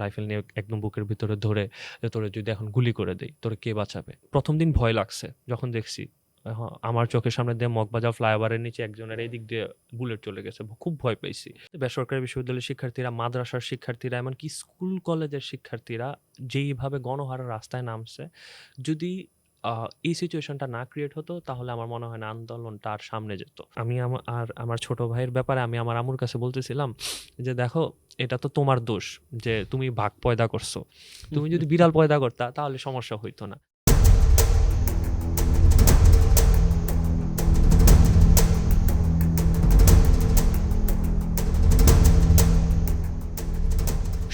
Rifle নিয়ে একদম বুকের ভিতরে ধরে যে তোরে যদি এখন গুলি করে দেই তোরে কে বাঁচাবে। প্রথম দিন ভয় লাগছে যখন দেখছি আমার চোখের সামনে দিয়ে মগবাজার ফ্লাইওভারের নিচে একজনের এই দিক দিয়ে বুলেট চলে গেছে, খুব ভয় পাইছি। বেসরকারি বিশ্ববিদ্যালয়ের শিক্ষার্থীরা, মাদ্রাসার শিক্ষার্থীরা, এমনকি স্কুল কলেজের শিক্ষার্থীরা যেইভাবে গণহারে রাস্তায় নামছে, যদি এই সিচুয়েশনটা না ক্রিয়েট হতো তাহলে আমার মনে হয় না আন্দোলনটা আর সামনে যেত। আমি আর আমার ছোট ভাইয়ের ব্যাপারে আমি আমার আম্মুর কাছে বলতেছিলাম যে দেখো, এটা তো তোমার দোষ যে তুমি বাঘ পয়দা করছো। তুমি যদি বিড়াল পয়দা করতা তাহলে সমস্যা হইতো না।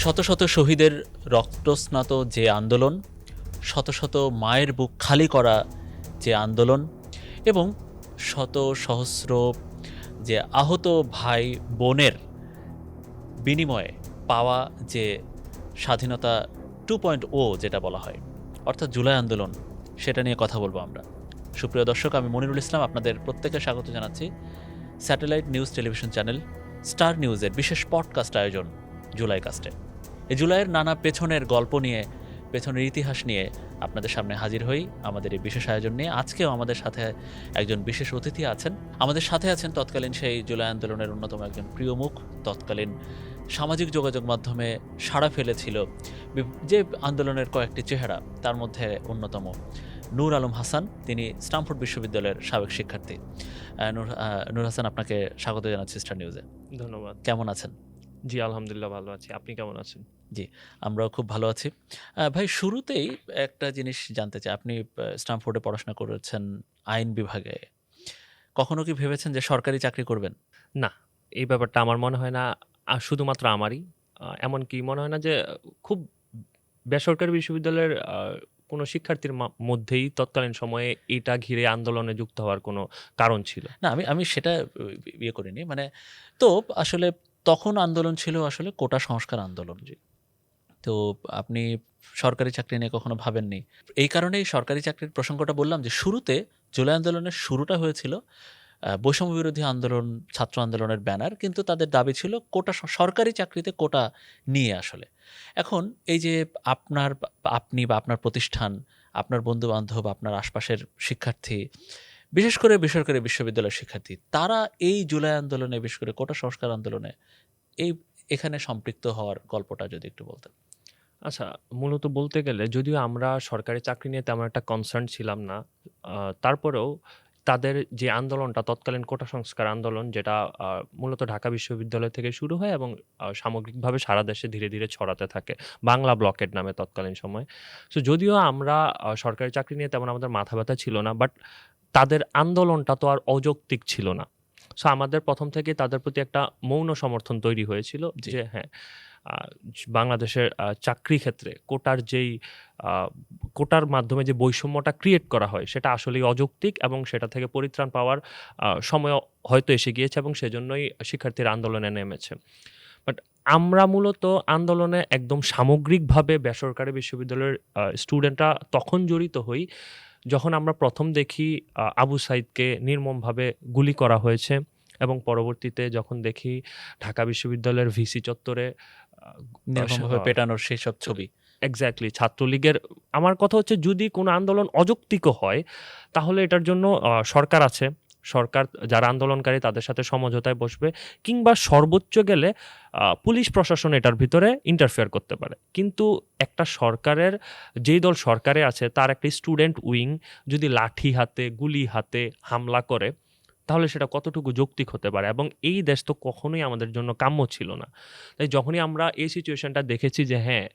শত শত শহীদের রক্তস্নাত যে আন্দোলন, শত শত মায়ের বুক খালি করা যে আন্দোলন, এবং শত সহস্র যে আহত ভাই বোনের বিনিময়ে পাওয়া যে স্বাধীনতা 2.0 যেটা বলা হয়, অর্থাৎ জুলাই আন্দোলন, সেটা নিয়ে কথা বলবো আমরা। সুপ্রিয় দর্শক, আমি মনিরুল ইসলাম আপনাদের প্রত্যেকে স্বাগত জানাচ্ছি satellite news television channel star নিউজের বিশেষ পডকাস্ট আয়োজন জুলাই কাস্টে। এই জুলাইয়ের নানা পেছনের গল্প নিয়ে, পেছনের ইতিহাস নিয়ে আপনাদের সামনে হাজির হই আমাদের এই বিশেষ আয়োজন নিয়ে। আজকেও আমাদের সাথে একজন বিশেষ অতিথি আছেন। আমাদের সাথে আছেন তৎকালীন সেই জুলাই আন্দোলনের অন্যতম একজন প্রিয় মুখ, তৎকালীন সামাজিক যোগাযোগ মাধ্যমে সাড়া ফেলেছিল যে আন্দোলনের কয়েকটি চেহারা, তার মধ্যে অন্যতম নূর আলম হাসান। তিনি স্টামফোর্ড বিশ্ববিদ্যালয়ের সাবেক শিক্ষার্থী। নূর হাসান, আপনাকে স্বাগত জানাচ্ছি স্টার নিউজে। ধন্যবাদ। কেমন আছেন? জি, আলহামদুলিল্লাহ ভালো আছি। আপনি কেমন আছেন? জি, আমরাও খুব ভালো আছি। ভাই, শুরুতেই একটা জিনিস জানতে চাই। আপনি স্টামফোর্ডে পড়াশোনা করেছেন আইন বিভাগে। কখনো কি ভেবেছেন যে সরকারি চাকরি করবেন? না, এই ব্যাপারটা আমার মনে হয় না শুধুমাত্র আমারই। এমনকি মনে হয় না যে খুব বেসরকারি বিশ্ববিদ্যালয়ের কোনো শিক্ষার্থীর মধ্যেই তৎকালীন সময়ে এটা ঘিরে আন্দোলনে যুক্ত হওয়ার কোনো কারণ ছিল। না, আমি সেটা ইয়ে করিনি। মানে তো আসলে তখন আন্দোলন ছিল আসলে কোটা সংস্কার আন্দোলন। জি। তো আপনি সরকারি চাকরি নিয়ে কখনো ভাবেননি। এই কারণেই সরকারি চাকরির প্রসঙ্গটা বললাম যে শুরুতে জুলাই আন্দোলনের শুরুটা হয়েছিল বৈষম্য বিরোধী আন্দোলন, ছাত্র আন্দোলনের ব্যানার, কিন্তু তাদের দাবি ছিল কোটা, সরকারি চাকরিতে কোটা নিয়ে আসলে। এখন এই যে আপনি বা আপনার প্রতিষ্ঠান, আপনার বন্ধু-বান্ধব, আপনার আশপাশের শিক্ষার্থী, বিশেষ করে বেসরকারি বিশ্ববিদ্যালয়ের শিক্ষার্থী, তারা এই জুলাই আন্দোলনে, বিশেষ করে কোটা সংস্কার আন্দোলনে এই এখানে সম্পৃক্ত হওয়ার গল্পটা যদি একটু বলতেন। আচ্ছা, মূলত বলতে গেলে যদিও আমরা সরকারি চাকরি নিয়ে তেমন একটা কনসার্ন ছিলাম না, তারপরেও তাদের যে আন্দোলনটা তৎকালীন কোটা সংস্কার আন্দোলন, যেটা মূলত ঢাকা বিশ্ববিদ্যালয় থেকে শুরু হয় এবং সামগ্রিকভাবে সারা দেশে ধীরে ধীরে ছড়াতে থাকে বাংলা ব্লকেট নামে তৎকালীন সময়। সো যদিও আমরা সরকারি চাকরি নিয়ে তেমন আমাদের মাথা ব্যথা ছিল না, বাট তাদের আন্দোলনটা তো আর অযৌক্তিক ছিল না। সো আমাদের প্রথম থেকেই তাদের প্রতি একটা মৌন সমর্থন তৈরি হয়েছিল জি। যে হ্যাঁ, আ বাংলাদেশের চাকরি ক্ষেত্রে আ কোটার মাধ্যমে যে বৈষম্যটা ক্রিয়েট করা হয় সেটা আসলেই অযৌক্তিক এবং সেটা থেকে পরিত্রাণ পাওয়ার সময় হয়তো এসে গিয়েছে এবং সেজন্যই শিক্ষার্থীরা আন্দোলনে নেমেছে। বাট আমরা মূলত আন্দোলনে একদম সামগ্রিকভাবে বেসরকারি বিশ্ববিদ্যালয়ের স্টুডেন্টরা তখন জড়িত হই যখন আমরা প্রথম দেখি আবু সাইদকে নির্মমভাবে গুলি করা হয়েছে এবং পরবর্তীতে যখন দেখি ঢাকা বিশ্ববিদ্যালয়ের ভিসি চত্বরে আ নির্মমভাবে পেটানোর সেসব ছবি। এক্সাক্টলি ছাত্রলীগের। আমার কথা হচ্ছে যদি কোনো আন্দোলন অযৌক্তিকও হয় তাহলে এটার জন্য সরকার আছে। সরকার যারা আন্দোলনকারী তাদের সাথে সমঝোতায় বসবে, কিংবা সর্বোচ্চ গেলে পুলিশ প্রশাসন এটার ভিতরে ইন্টারফেয়ার করতে পারে। কিন্তু একটা সরকারের, যেই দল সরকারে আছে তার একটা স্টুডেন্ট উইং যদি লাঠি হাতে গুলি হাতে হামলা করে তাহলে সেটা কতটুকু যৌক্তিক হতে পারে, এবং এই দেশ তো কখনোই আমাদের জন্য কাম্য ছিল না। তাই যখনই আমরা এই সিচুয়েশনটা দেখেছি যে হ্যাঁ,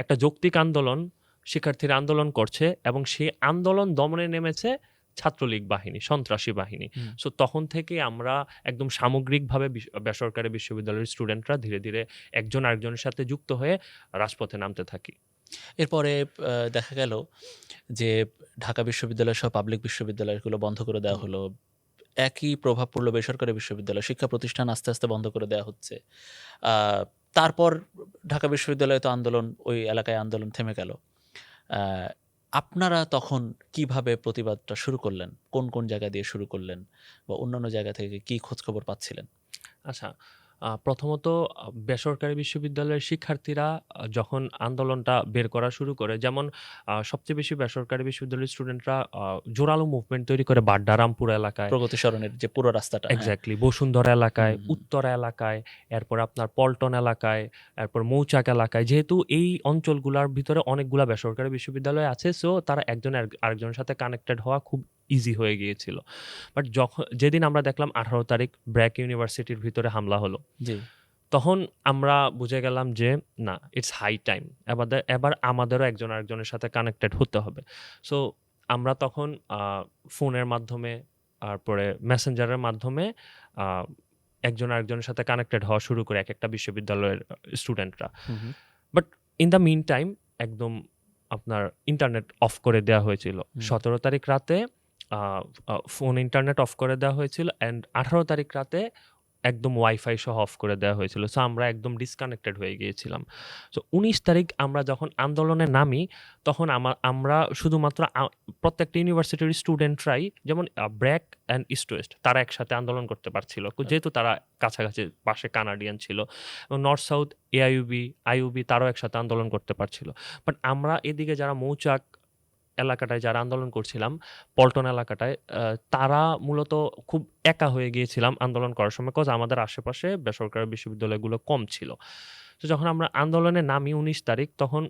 একটা যৌক্তিক আন্দোলন, শিক্ষার্থীরা আন্দোলন করছে এবং সেই আন্দোলন দমনে নেমেছে ছাত্রলীগ বাহিনী, সন্ত্রাসী বাহিনী। হুম। সো তখন থেকে আমরা একদম সামগ্রিকভাবে বেসরকারি বিশ্ববিদ্যালয়ের স্টুডেন্টরা ধীরে ধীরে একজন আরেকজনের সাথে যুক্ত হয়ে রাজপথে নামতে থাকি। এরপরে দেখা গেল যে ঢাকা বিশ্ববিদ্যালয় সহ পাবলিক বিশ্ববিদ্যালয়গুলো বন্ধ করে দেওয়া হলো। একই প্রভাব পড়ল বেসরকারি বিশ্ববিদ্যালয়। শিক্ষা প্রতিষ্ঠান আস্তে, আস্তে বন্ধ করে দেওয়া হচ্ছে। আ তারপর ঢাকা বিশ্ববিদ্যালয়ে তো আন্দোলন, ওই এলাকায় আন্দোলন থেমে গেল। আ আপনারা তখন কিভাবে প্রতিবাদটা শুরু করলেন? কোন জায়গা দিয়ে শুরু করলেন? বা অন্যান্য জায়গা থেকে কি খোঁজখবর পাচ্ছিলেন? আচ্ছা, প্রথমত বেসরকারি বিশ্ববিদ্যালয়ের শিক্ষার্থীরা যখন আন্দোলনটা বের করা শুরু করে, যেমন সবচেয়ে বেশি বেসরকারি বিশ্ববিদ্যালয়ের স্টুডেন্টরা জোরালো মুভমেন্ট তৈরি করে বাড্ডা, রামপুরা এলাকায়, প্রগতি সরণের যে পুরো রাস্তাটা, হ্যাঁ। এক্স্যাক্টলি বসুন্ধরা এলাকায়, হুম। উত্তরা এলাকায়, এরপর আপনার পল্টন এলাকায়, এরপর মৌচাক এলাকায়। যেহেতু এই অঞ্চলগুলোর ভিতরে অনেকগুলা বেসরকারি বিশ্ববিদ্যালয় আছে, সো তারা একজন আরেকজনের সাথে কানেক্টেড হওয়া খুব ইজি হয়ে গিয়েছিল। বাট যেদিন আমরা দেখলাম 18 তারিখ ব্র্যাক ইউনিভার্সিটির ভিতরে হামলা হলো, জি। তখন আমরা বুঝে গেলাম যে না, ইটস হাই টাইম, এবার আমাদেরও একজন আরেকজনের সাথে কানেক্টেড হতে হবে। সো আমরা তখন ফোনের মাধ্যমে, তারপরে মেসেঞ্জারের মাধ্যমে আহ, একজন আরেকজনের সাথে কানেক্টেড হওয়া শুরু করে এক একটা বিশ্ববিদ্যালয়ের স্টুডেন্টরা। Hmm hmm. But in the mean time একদম আপনার ইন্টারনেট অফ করে দেওয়া হয়েছিল। 17 তারিখ রাতে ফোন ইন্টারনেট অফ করে দেওয়া হয়েছিল, অ্যান্ড 18 তারিখ রাতে একদম ওয়াইফাই সহ অফ করে দেওয়া হয়েছিল। সো আমরা একদম ডিসকানেক্টেড হয়ে গিয়েছিলাম। সো 19 তারিখ আমরা যখন আন্দোলনে নামি, তখন আমরা শুধুমাত্র প্রত্যেকটা ইউনিভার্সিটির স্টুডেন্টরাই, যেমন ব্র্যাক অ্যান্ড ইস্ট ওয়েস্ট, তারা একসাথে আন্দোলন করতে পারছিল, যেহেতু তারা কাছাকাছি পাশে কানাডিয়ান ছিল। এবং নর্থ সাউথ, এআইইউবি, আইইউবি তারাও একসাথে আন্দোলন করতে পারছিল। বাট আমরা এদিকে যারা মৌচাক এলাকাটায় যারা আন্দোলন করছিলাম, পল্টন এলাকাটায়, তারা মূলত খুব একা হয়ে গিয়েছিলাম আন্দোলন করার সময়, কজ আমাদের আশেপাশে বেসরকারি বিশ্ববিদ্যালয়গুলো কম ছিল। তো যখন আমরা আন্দোলনে নামি 19 তারিখ, তখন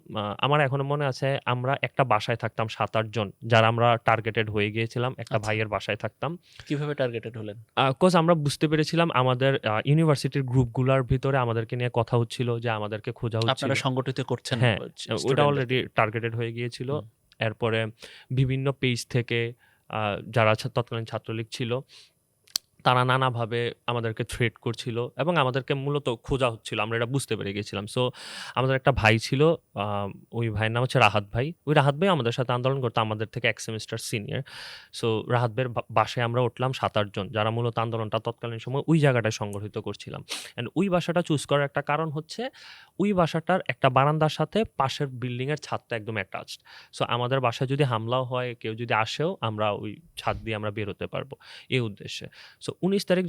আমার এখনো মনে আছে আমরা একটা বাসায় থাকতাম 7-8 জন, যারা আমরা টার্গেটেড হয়ে গিয়েছিলাম, একটা আচ্ছা। ভাইয়ের বাসায় থাকতাম। কিভাবে টার্গেটেড হলেন? কজ আমরা বুঝতে পেরেছিলাম আমাদের ইউনিভার্সিটির গ্রুপগুলোর ভিতরে আমাদেরকে নিয়ে কথা হচ্ছিল, যে আমাদেরকে খোঁজা হচ্ছিল। আপনারা সংগঠিত করছেন হ্যাঁ, ওটা স্টুডেন্টদের। অলরেডি টার্গেটেড হয়ে গিয়েছিল। হুম। এরপরে বিভিন্ন পেজ থেকে যারা তৎকালীন ছাত্রলীগ ছিল, তারা নানাভাবে আমাদেরকে থ্রেট করছিল এবং আমাদেরকে মূলত খোঁজা হচ্ছিল। আমরা এটা বুঝতে পেরে গেছিলাম। সো আমাদের একটা ভাই ছিল, ওই ভাইয়ের নাম হচ্ছে রাহাত ভাই। ওই রাহাত ভাই আমাদের সাথে আন্দোলন করতো, আমাদের থেকে এক সেমিস্টার সিনিয়র। সো রাহাত ভাইয়ের বাসায় আমরা উঠলাম 7-8 জন, যারা মূলত আন্দোলনটা তৎকালীন সময় ওই জায়গাটায় সংগঠিত করছিলাম। অ্যান্ড ওই বাসাটা চুজ করার একটা কারণ হচ্ছে, ওই বাসাটার একটা বারান্দার সাথে পাশের বিল্ডিংয়ের ছাদটা একদম অ্যাটাচড। সো আমাদের বাসায় যদি হামলাও হয়, কেউ যদি আসেও, আমরা ওই ছাদ দিয়ে আমরা বের হতে পারবো, এই উদ্দেশ্যে। সো 19 তারিখ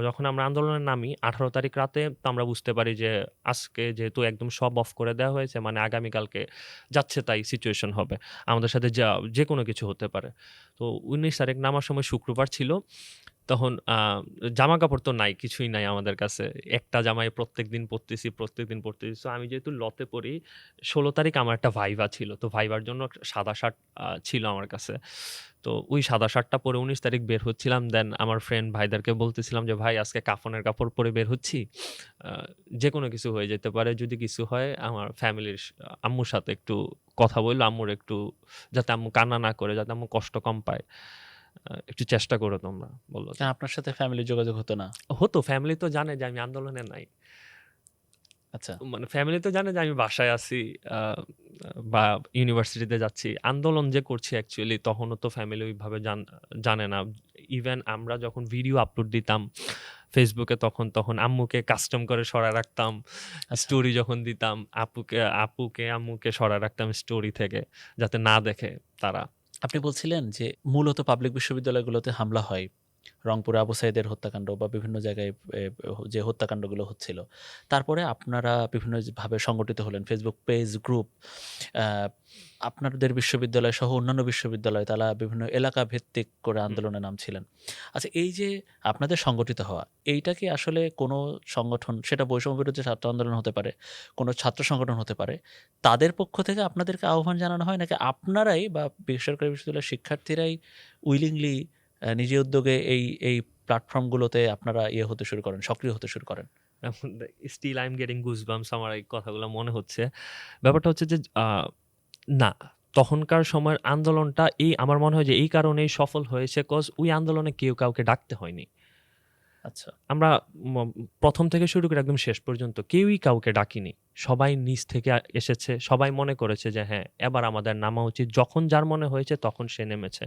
যখন আমরা আন্দোলনে নামি, 18 তারিখ রাতে তো আমরা বুঝতে পারি যে আজকে যেহেতু একদম সব অফ করে দেওয়া হয়েছে, মানে আগামীকালকে যাচ্ছে তাই সিচুয়েশন হবে, আমাদের সাথে যে কোনো কিছু হতে পারে। তো 19 তারিখ নামার সময় শুক্রবার ছিল। তখন জামা কাপড় তো নাই, কিছুই নাই আমাদের কাছে। একটা জামাই প্রত্যেকদিন পরতেছি। সো আমি যেহেতু লতে পড়ি, 16 তারিখ আমার একটা ভাইভা ছিল। তো ভাইভার জন্য সাদা শার্ট ছিল আমার কাছে। তো ওই সাদা শার্টটা পরে 19 তারিখ বের হচ্ছিলাম। দেন আমার ফ্রেন্ড ভাইদেরকে বলতেছিলাম যে, "ভাই আজকে কাফনের কাপড় পরে বের হচ্ছি। আ যেকোনো কিছু হয়ে যেতে পারে। যদি কিছু হয় আমার ফ্যামিলির আম্মুর সাথে একটু কথা বললো, আম্মুর একটু, যাতে আম্মু কান্না না করে, যাতে আম্মু কষ্ট কম পায়। একটু চেষ্টা করো তোমরা।" বলল যে আপনার সাথে ফ্যামিলি যোগাযোগ হতো না? হতো, ফ্যামিলি তো জানে যে আমি আন্দোলনে নাই। আচ্ছা। মানে ফ্যামিলি তো জানে যে আমি বাসায় আছি, আ বা ইউনিভার্সিটিতে যাচ্ছি। আন্দোলন যে করছি অ্যাকচুয়ালি, তখনও তো ফ্যামিলি ওইভাবে জানে না। ইভেন আমরা যখন ভিডিও আপলোড দিতাম ফেসবুকে, তখন আম্মুকে কাস্টম করে সরায় রাখতাম। আচ্ছা। স্টোরি যখন দিতাম, আম্মুকে সরায় রাখতাম স্টোরি থেকে, যাতে না দেখে তারা। আপনি বলছিলেন যে মূলত পাবলিক বিশ্ববিদ্যালয়গুলোতে হামলা হয়। রংপুরে আবু সাঈদের হত্যাকাণ্ড বা বিভিন্ন জায়গায় যে হত্যাকাণ্ডগুলো হচ্ছিল। তারপরে আপনারা বিভিন্নভাবে সংগঠিত হলেন। ফেসবুক পেজ, গ্রুপ, আ আপনাদের বিশ্ববিদ্যালয় সহ অন্যান্য বিশ্ববিদ্যালয় তারা বিভিন্ন এলাকা ভিত্তিক করে আন্দোলনে নামছিলেন। আচ্ছা, এই যে আপনাদের সংগঠিত হওয়া, এইটা কি আসলে কোনো সংগঠন, সেটা বৈষম্য বিরোধী ছাত্র আন্দোলন হতে পারে, কোনো ছাত্র সংগঠন হতে পারে, তাদের পক্ষ থেকে আপনাদেরকে আহ্বান জানানো হয়, নাকি আপনারাই বা বেসরকারি বিশ্ববিদ্যালয়ের শিক্ষার্থীরাই উইলিংলি নিজে উদ্যোগে এই প্ল্যাটফর্মগুলোতে আপনারা হতে শুরু করেন, সক্রিয় হতে শুরু করেন? Still I am getting goosebumps, আমার এই কথাগুলো মনে হচ্ছে। ব্যাপারটা হচ্ছে যে না, তখনকার সময়ের আন্দোলনটা আমার মনে হয় যে এই কারণেই সফল হয়েছে, কজ ওই আন্দোলনে কেউ কাউকে ডাকতে হয়নি। আচ্ছা। আমরা ১ম থেকে শুরু করে একদম শেষ পর্যন্ত কেউই কাউকে ডাকিনি। সবাই নিজ থেকে এসেছে। সবাই মনে করেছে যে হ্যাঁ, এবার আমাদের নামা উচিত। যখন যার মনে হয়েছে তখন সে নেমেছে।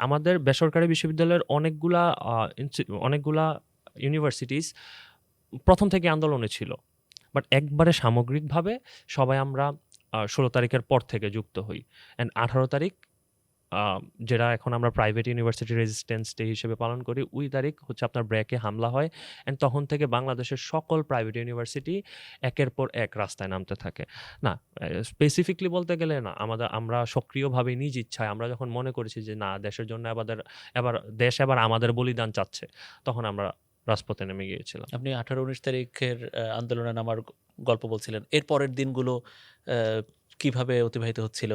আমাদের বেসরকারি বিশ্ববিদ্যালয়ের অনেকগুলা ইউনিভার্সিটিস ১ম থেকে আন্দোলনে ছিল। বাট একবারে সামগ্রিকভাবে সবাই আমরা ১৬ তারিখের পর থেকে যুক্ত হই। অ্যান্ড ১৮ তারিখ যেটা এখন আমরা প্রাইভেট ইউনিভার্সিটি রেজিস্ট্যান্স ডে হিসেবে পালন করি, ওই তারিখ হচ্ছে আপনার ব্র্যাকে হামলা হয়। অ্যান্ড তখন থেকে বাংলাদেশের সকল প্রাইভেট ইউনিভার্সিটি একের পর এক রাস্তায় নামতে থাকে। না, স্পেসিফিকলি বলতে গেলে না, আমরা সক্রিয়ভাবে নিজ ইচ্ছায় আমরা যখন মনে করেছি যে না, দেশের জন্য দেশ এবার আমাদের বলিদান চাচ্ছে, তখন আমরা রাজপথে নেমে গিয়েছিলাম। আপনি 18-19 তারিখের আন্দোলনে নামার গল্প বলছিলেন। এর পরের দিনগুলো কিভাবে অতিবাহিত হচ্ছিল?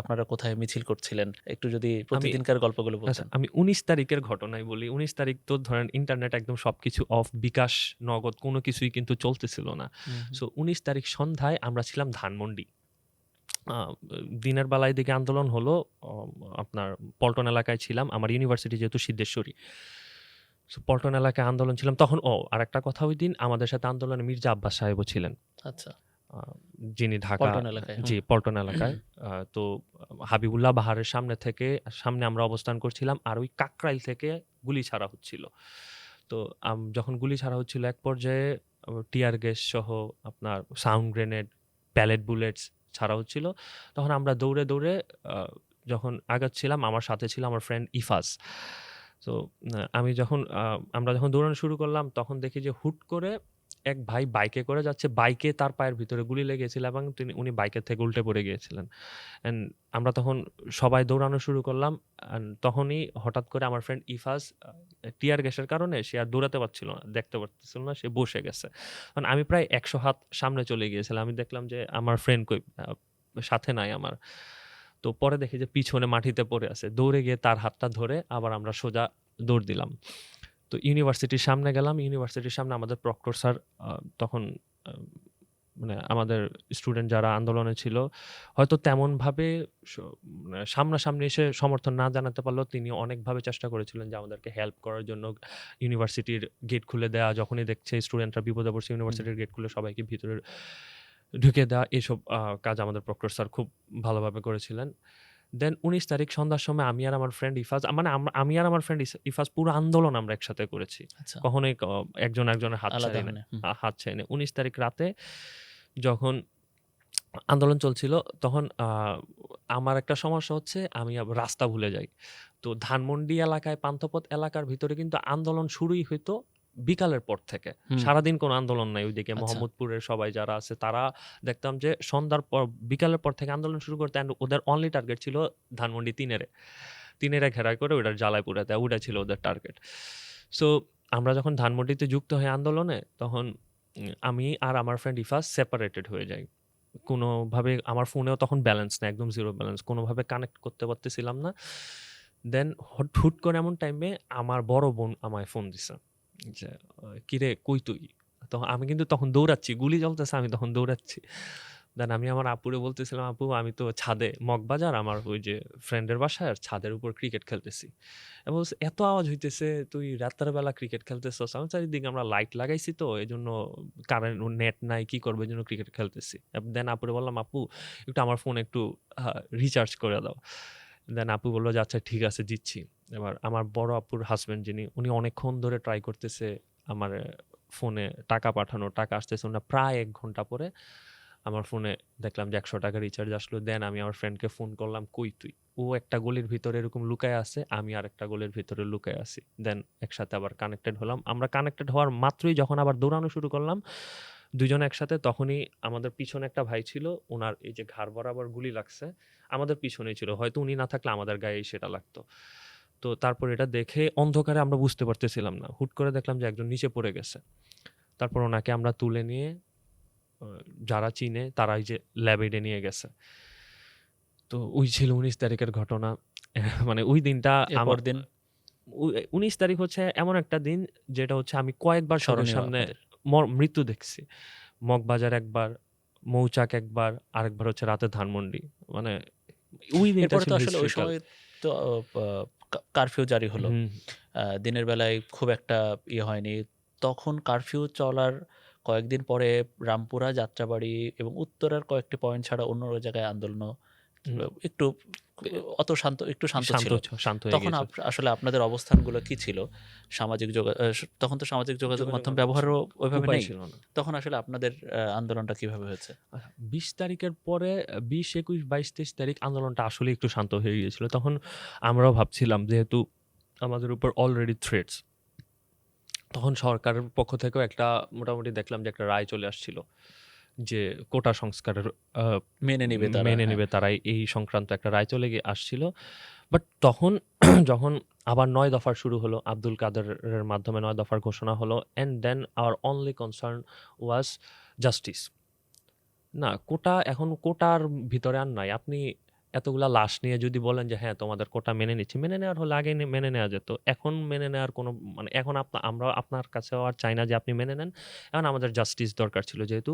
আপনারা কোথায় মিছিল করছিলেন? একটু যদি প্রতিদিনকার গল্পগুলো আচ্ছা, বলতেন। আমি 19 তারিখের ঘটনাই বলি। 19 তারিখ তো ধরেন ইন্টারনেট একদম সবকিছু অফ, বিকাশ, নগদ কোনো কিছুই কিন্তু চলতেছিল না। সো 19 তারিখ সন্ধ্যায় আমরা ছিলাম ধানমন্ডি। আ দিনের বেলায় দিকে আন্দোলন হলো, আপনার পল্টন এলাকায় ছিলাম। আমার ইউনিভার্সিটি যেহেতু সিদ্ধেশ্বরী। সো পল্টন এলাকায় আন্দোলন ছিলাম। তখন আরেকটা কথা, ওইদিন আমাদের সাথে আন্দোলনে মির্জা আব্বাস সাহেবও ছিলেন। আচ্ছা, আ যিনি ঢাকা, পল্টন এলাকায়। জি, পল্টন এলাকায়। তো হাবিবুল্লাহ বাহারের সামনে আমরা অবস্থান করছিলাম। আর ওই কাকরাইল থেকে গুলি ছাড়া হচ্ছিল। তো যখন গুলি ছাড়া হচ্ছিল, এক পর্যায়ে টিয়ার গ্যাস সহ আপনার সাউন্ড গ্রেনেড, প্যালেট বুলেটস ছাড়া হচ্ছিল। তখন আমরা দৌড়ে, দৌড়ে আ যখন আগাচ্ছিলাম, আমার সাথে ছিল আমার ফ্রেন্ড ইফাজ। তো আমরা যখন দৌড়ানো শুরু করলাম, তখন দেখি যে হুট করে এক ভাই বাইকে করে যাচ্ছে। বাইকে তার পায়ের ভিতরে গুলি লেগেছিল এবং উনি বাইকের থেকে উল্টে পড়ে গিয়েছিলেন। অ্যান্ড আমরা তখন সবাই দৌড়ানো শুরু করলাম। অ্যান্ড তখনই হঠাৎ করে আমার ফ্রেন্ড ইফাজ টিয়ার গ্যাসের কারণে সে আর দৌড়াতে পারছিল না, দেখতে পারতেছিল না, সে বসে গেছে। কারণ আমি প্রায় ১০০ হাত সামনে চলে গিয়েছিলাম। আমি দেখলাম যে আমার ফ্রেন্ড কই, সাথে নাই আমার। তো পরে দেখি যে পিছনে মাটিতে পড়ে আছে। দৌড়ে গিয়ে তার হাতটা ধরে আবার আমরা সোজা দৌড় দিলাম। তো ইউনিভার্সিটির সামনে গেলাম। ইউনিভার্সিটির সামনে আমাদের প্রক্টর স্যার, তখন আ মানে আমাদের স্টুডেন্ট যারা আন্দোলনে ছিল, হয়তো তেমনভাবে স মানে সামনাসামনি এসে সমর্থন না জানাতে পারলেও তিনি অনেকভাবে চেষ্টা করেছিলেন যে আমাদেরকে হেল্প করার জন্য। ইউনিভার্সিটির গেট খুলে দেওয়া, যখনই দেখছে স্টুডেন্টরা বিপদে পড়ছে, ইউনিভার্সিটির গেট খুলে সবাইকে ভিতরে ঢুকিয়ে দেওয়া, এসব কাজ আমাদের প্রক্টর স্যার খুব ভালোভাবে করেছিলেন। দেন ১৯ তারিখ সন্ধ্যার সময় আমি আর আমার ফ্রেন্ড ইফাজ, মানে আমি আর আমার ফ্রেন্ড ইফাজ পুরো আন্দোলন আমরা একসাথে করেছি। আচ্ছা, কখনোই একজন একজনের হাত আলাদা ছাড়ি না, হয়নি। হাত ছাড়ি না। ১৯ তারিখ রাতে যখন আন্দোলন চলছিল, তখন আমার একটা সমস্যা হচ্ছে, আমি রাস্তা ভুলে যাই। তো ধানমন্ডি এলাকায়, পান্থপথ এলাকার ভিতরে কিন্তু আন্দোলন শুরুই হইতো বিকালের পর থেকে। সারাদিন কোনো আন্দোলন নাই ওইদিকে। আচ্ছা। মোহাম্মদপুরের সবাই যারা আছে তারা দেখতাম যে সন্ধ্যার পর, বিকালের পর থেকে আন্দোলন শুরু করতে। অ্যান্ড ওদের অনলি টার্গেট ছিল ধানমন্ডি তিনেরে ঘেরাই করে ওইটার জ্বালায় পুড়ে দেয়া। ওইটা ছিল ওদের টার্গেট। সো আমরা যখন ধানমন্ডিতে যুক্ত হই আন্দোলনে, তখন আমি আর আমার ফ্রেন্ড ইফাজ সেপারেটেড হয়ে যাই। কোনোভাবে আমার ফোনেও তখন ব্যালেন্স নাই, একদম জিরো ব্যালেন্স। কোনোভাবে কানেক্ট করতে পারতেছিলাম না। দেন হুট করে এমন টাইমে আমার বড় বোন আমায় ফোন দিছে যে, "কিরে কই তুই?" তো আমি কিন্তু তখন দৌড়াচ্ছি, গুলি চলতেছে, আমি তখন দৌড়াচ্ছি। দেন আমি আমার আপুরে বলতেছিলাম, "আপু, আমি তো ছাদে, মগবাজার আমার ওই যে ফ্রেন্ডের বাসায়, আর ছাদের উপর ক্রিকেট খেলতেছি।" এবং বলছে, "এত আওয়াজ হইতেছে, তুই রাতের বেলা ক্রিকেট খেলতেছস?" আমি চারিদিকে আমরা লাইট লাগাইছি, তো এজন্য কারেন্ট, নেট নাই, কি করবো, এজন্য ক্রিকেট খেলতেছি। দেন আপুরে বললাম, "আপু, একটু আমার ফোন একটু রিচার্জ করে দাও।" দেন আপু বলল যে, "আচ্ছা ঠিক আছে, দিচ্ছি।" এবার আমার বড় আপুর হাসব্যান্ড যিনি, উনি অনেকক্ষণ ধরে ট্রাই করতেছে আমার ফোনে টাকা পাঠানো, টাকা আসতেছে না। প্রায় ১ ঘন্টা পরে আমার ফোনে দেখলাম যে ৳১০০ রিচার্জ আসলো। দেন আমি আমার ফ্রেন্ডকে ফোন করলাম, "কই তুই?" ও একটা গলির ভিতরে এরকম লুকায় আছে, আমি আরেকটা গলির ভিতরে লুকায় আছি। দেন একসাথে আবার কানেক্টেড হলাম। আমরা কানেক্টেড হওয়ার মাত্রই যখন আবার দৌড়ানো শুরু করলাম, ২ জন একসাথে, তখনই আমাদের পিছনে একটা ভাই ছিল, উনার এই যে ঘাড় বরাবর গুলি লাগছে। আমাদের পিছনেই ছিল। হয়তো উনি না থাকলে আমাদের গায়েই সেটা লাগতো। তো তারপর এটা দেখে অন্ধকারে আমরা বুঝতে পারতেছিলাম না। হুট করে দেখলাম যে একজন নিচে পড়ে গেছে। তারপর ওনাকে আমরা তুলে নিয়ে আ যারা চিনে তারা এই যে ল্যাব-এইডে নিয়ে গেছে। তো ওই ছিল ১৯ তারিখের ঘটনা। মানে ওই দিনটা এরপর দিন ১৯ তারিখ হচ্ছে এমন একটা দিন যেটা হচ্ছে আমি কয়েকবার চোখের স্মরণীয় সামনে আপনাদের। মৃত্যু দেখছি। মগবাজার একবার, মৌচাক একবার, আরেকবার হচ্ছে রাতে ধানমন্ডি। মানে ওই দিনটা এরপরে ছিল তো আসলে ওই হিস্ট্রিক্যাল। সময় তো কারফিউ জারি হলো। হুম। দিনের বেলায় খুব একটা হয়নি। তখন কারফিউ চলার কয়েকদিন পরে রামপুরা, যাত্রাবাড়ি এবং উত্তরার কয়েকটি পয়েন্ট ছাড়া অন্য জায়গায় আন্দোলনও হুম। একটু অত শান্ত, একটু শান্ত শান্ত ছিল। শান্ত হয়ে তখন গিয়েছিল। আসলে আপনাদের অবস্থানগুলো কি ছিল? তখন তো সামাজিক যোগাযোগ যোগাযোগ মাধ্যম মাধ্যম ছিল ব্যবহারও না। ওইভাবে উপায় নেই। ছিল না। তখন আসলে আপনাদের আন্দোলনটা কিভাবে হয়েছে? ২০ তারিখের পরে ২০, ২১, ২২, ২৩ তারিখ আন্দোলনটা আসলেই একটু শান্ত হয়ে গিয়েছিল। তখন আমরাও ভাবছিলাম যেহেতু আমাদের উপর অলরেডি থ্রেটস, তখন সরকারের পক্ষ থেকেও একটা মোটামুটি দেখলাম যে একটা রায় চলে আসছিল যে কোটা সংস্কারের আ মেনে নিবে তারা, মেনে হ্যাঁ। নিবে তারাই, এই সংক্রান্ত একটা রায় চলে আসছিল। বাট তখন যখন আবার ৯ দফার শুরু হলো, আব্দুল কাদেরের মাধ্যমে ৯ দফার ঘোষণা হলো, and then our only concern was justice. না, এখন কোটার ভিতরে আর নাই। আপনি এতগুলা লাশ নিয়ে যদি বলেন যে হ্যাঁ, তোমাদের কোটা মেনে নিচ্ছি, মেনে নেওয়ার হলে আগেই মেনে নেওয়া যেত। এখন মেনে নেওয়ার কোনো মানে এখন আমরা আপনার কাছেও আর চাই না যে আপনি মেনে নেন। এখন আমাদের জাস্টিস দরকার ছিল। যেহেতু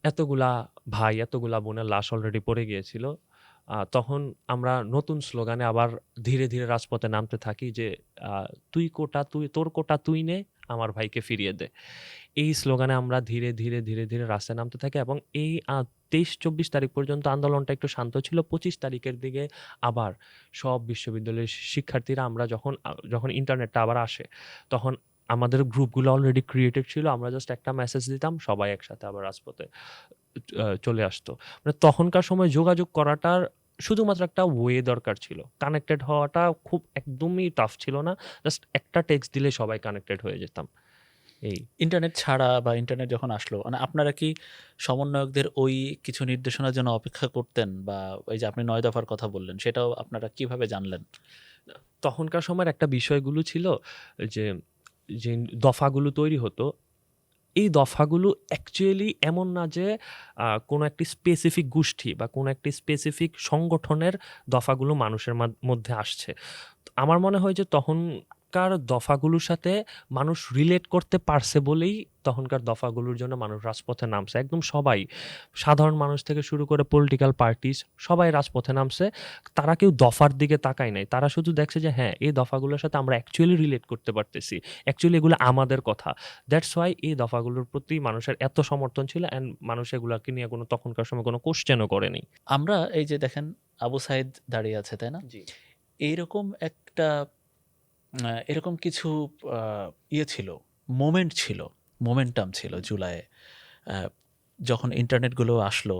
এতগুলা ভাই, এতগুলা বোনের লাশ অলরেডি পড়ে গিয়েছিল। তখন আমরা নতুন স্লোগানে আবার ধীরে, ধীরে রাজপথে নামতে থাকি যে আ তোর কোটা তুই নে, আমার ভাইকে ফিরিয়ে দে। এই স্লোগানে আমরা ধীরে, ধীরে, ধীরে, ধীরে রাস্তায় নামতে থাকি এবং এই ২৩-২৪ তারিখ পর্যন্ত আন্দোলনটা একটু শান্ত ছিল। ২৫ তারিখের দিকে আবার সব বিশ্ববিদ্যালয়ের শিক্ষার্থীরা আমরা যখন ইন্টারনেটটা আবার আসে, তখন আমাদের গ্রুপগুলো অলরেডি ক্রিয়েটেড ছিল। আমরা জাস্ট একটা মেসেজ দিতাম, সবাই একসাথে আবার রাজপথে চলে আসতো। মানে তখনকার সময় যোগাযোগ করাটার শুধুমাত্র একটা ওয়ে দরকার ছিল। কানেক্টেড হওয়াটা খুব একদমই টাফ ছিল না। জাস্ট একটা টেক্সট দিলে সবাই কানেক্টেড হয়ে যেতাম। এই। ইন্টারনেট ছাড়া বা ইন্টারনেট যখন আসলো, মানে আপনারা কি সমন্বয়কদের ওই কিছু নির্দেশনার জন্য অপেক্ষা করতেন? বা এই যে আপনি ৯ দফার কথা বললেন, সেটাও আপনারা কিভাবে জানলেন? তখনকার সময়ের একটা বিষয়গুলো ছিল যে, যে দফাগুলো তৈরি হতো, এই দফাগুলো অ্যাকচুয়ালি এমন না যে কোনো একটি স্পেসিফিক গোষ্ঠী বা কোনো একটি স্পেসিফিক সংগঠনের দফাগুলো মানুষের মধ্যে আসছে। আমার মনে হয় যে তখনকার দফাগুলোর সাথে মানুষ রিলেট করতে পারছে বলেই তখনকার দফাগুলোর জন্য মানুষ রাজপথে নামছে। একদম সবাই, সাধারণ মানুষ থেকে শুরু করে পলিটিক্যাল পার্টিস সবাই রাজপথে নামছে। তারা কেউ দফার দিকে তাকায় নাই। তারা শুধু দেখছে যে হ্যাঁ, এই দফাগুলোর সাথে আমরা অ্যাকচুয়ালি রিলেট করতে পারতেছি। অ্যাকচুয়ালি এগুলো আমাদের কথা। দ্যাটস ওয়াই এই দফাগুলোর প্রতি মানুষের এত সমর্থন ছিল, অ্যান্ড মানুষ এগুলাকে নিয়ে তখনকার সময় কোনো কোয়েশ্চেনও করেনি। আমরা এই যে দেখেন, আবু সাইদ দাঁড়িয়ে আছে, তাই না? জি। এইরকম একটা এরকম কিছু আ ইয়ে ছিল, মোমেন্ট ছিল, মোমেন্টাম ছিল জুলাইয়ে। আ যখন ইন্টারনেটগুলো আসলো,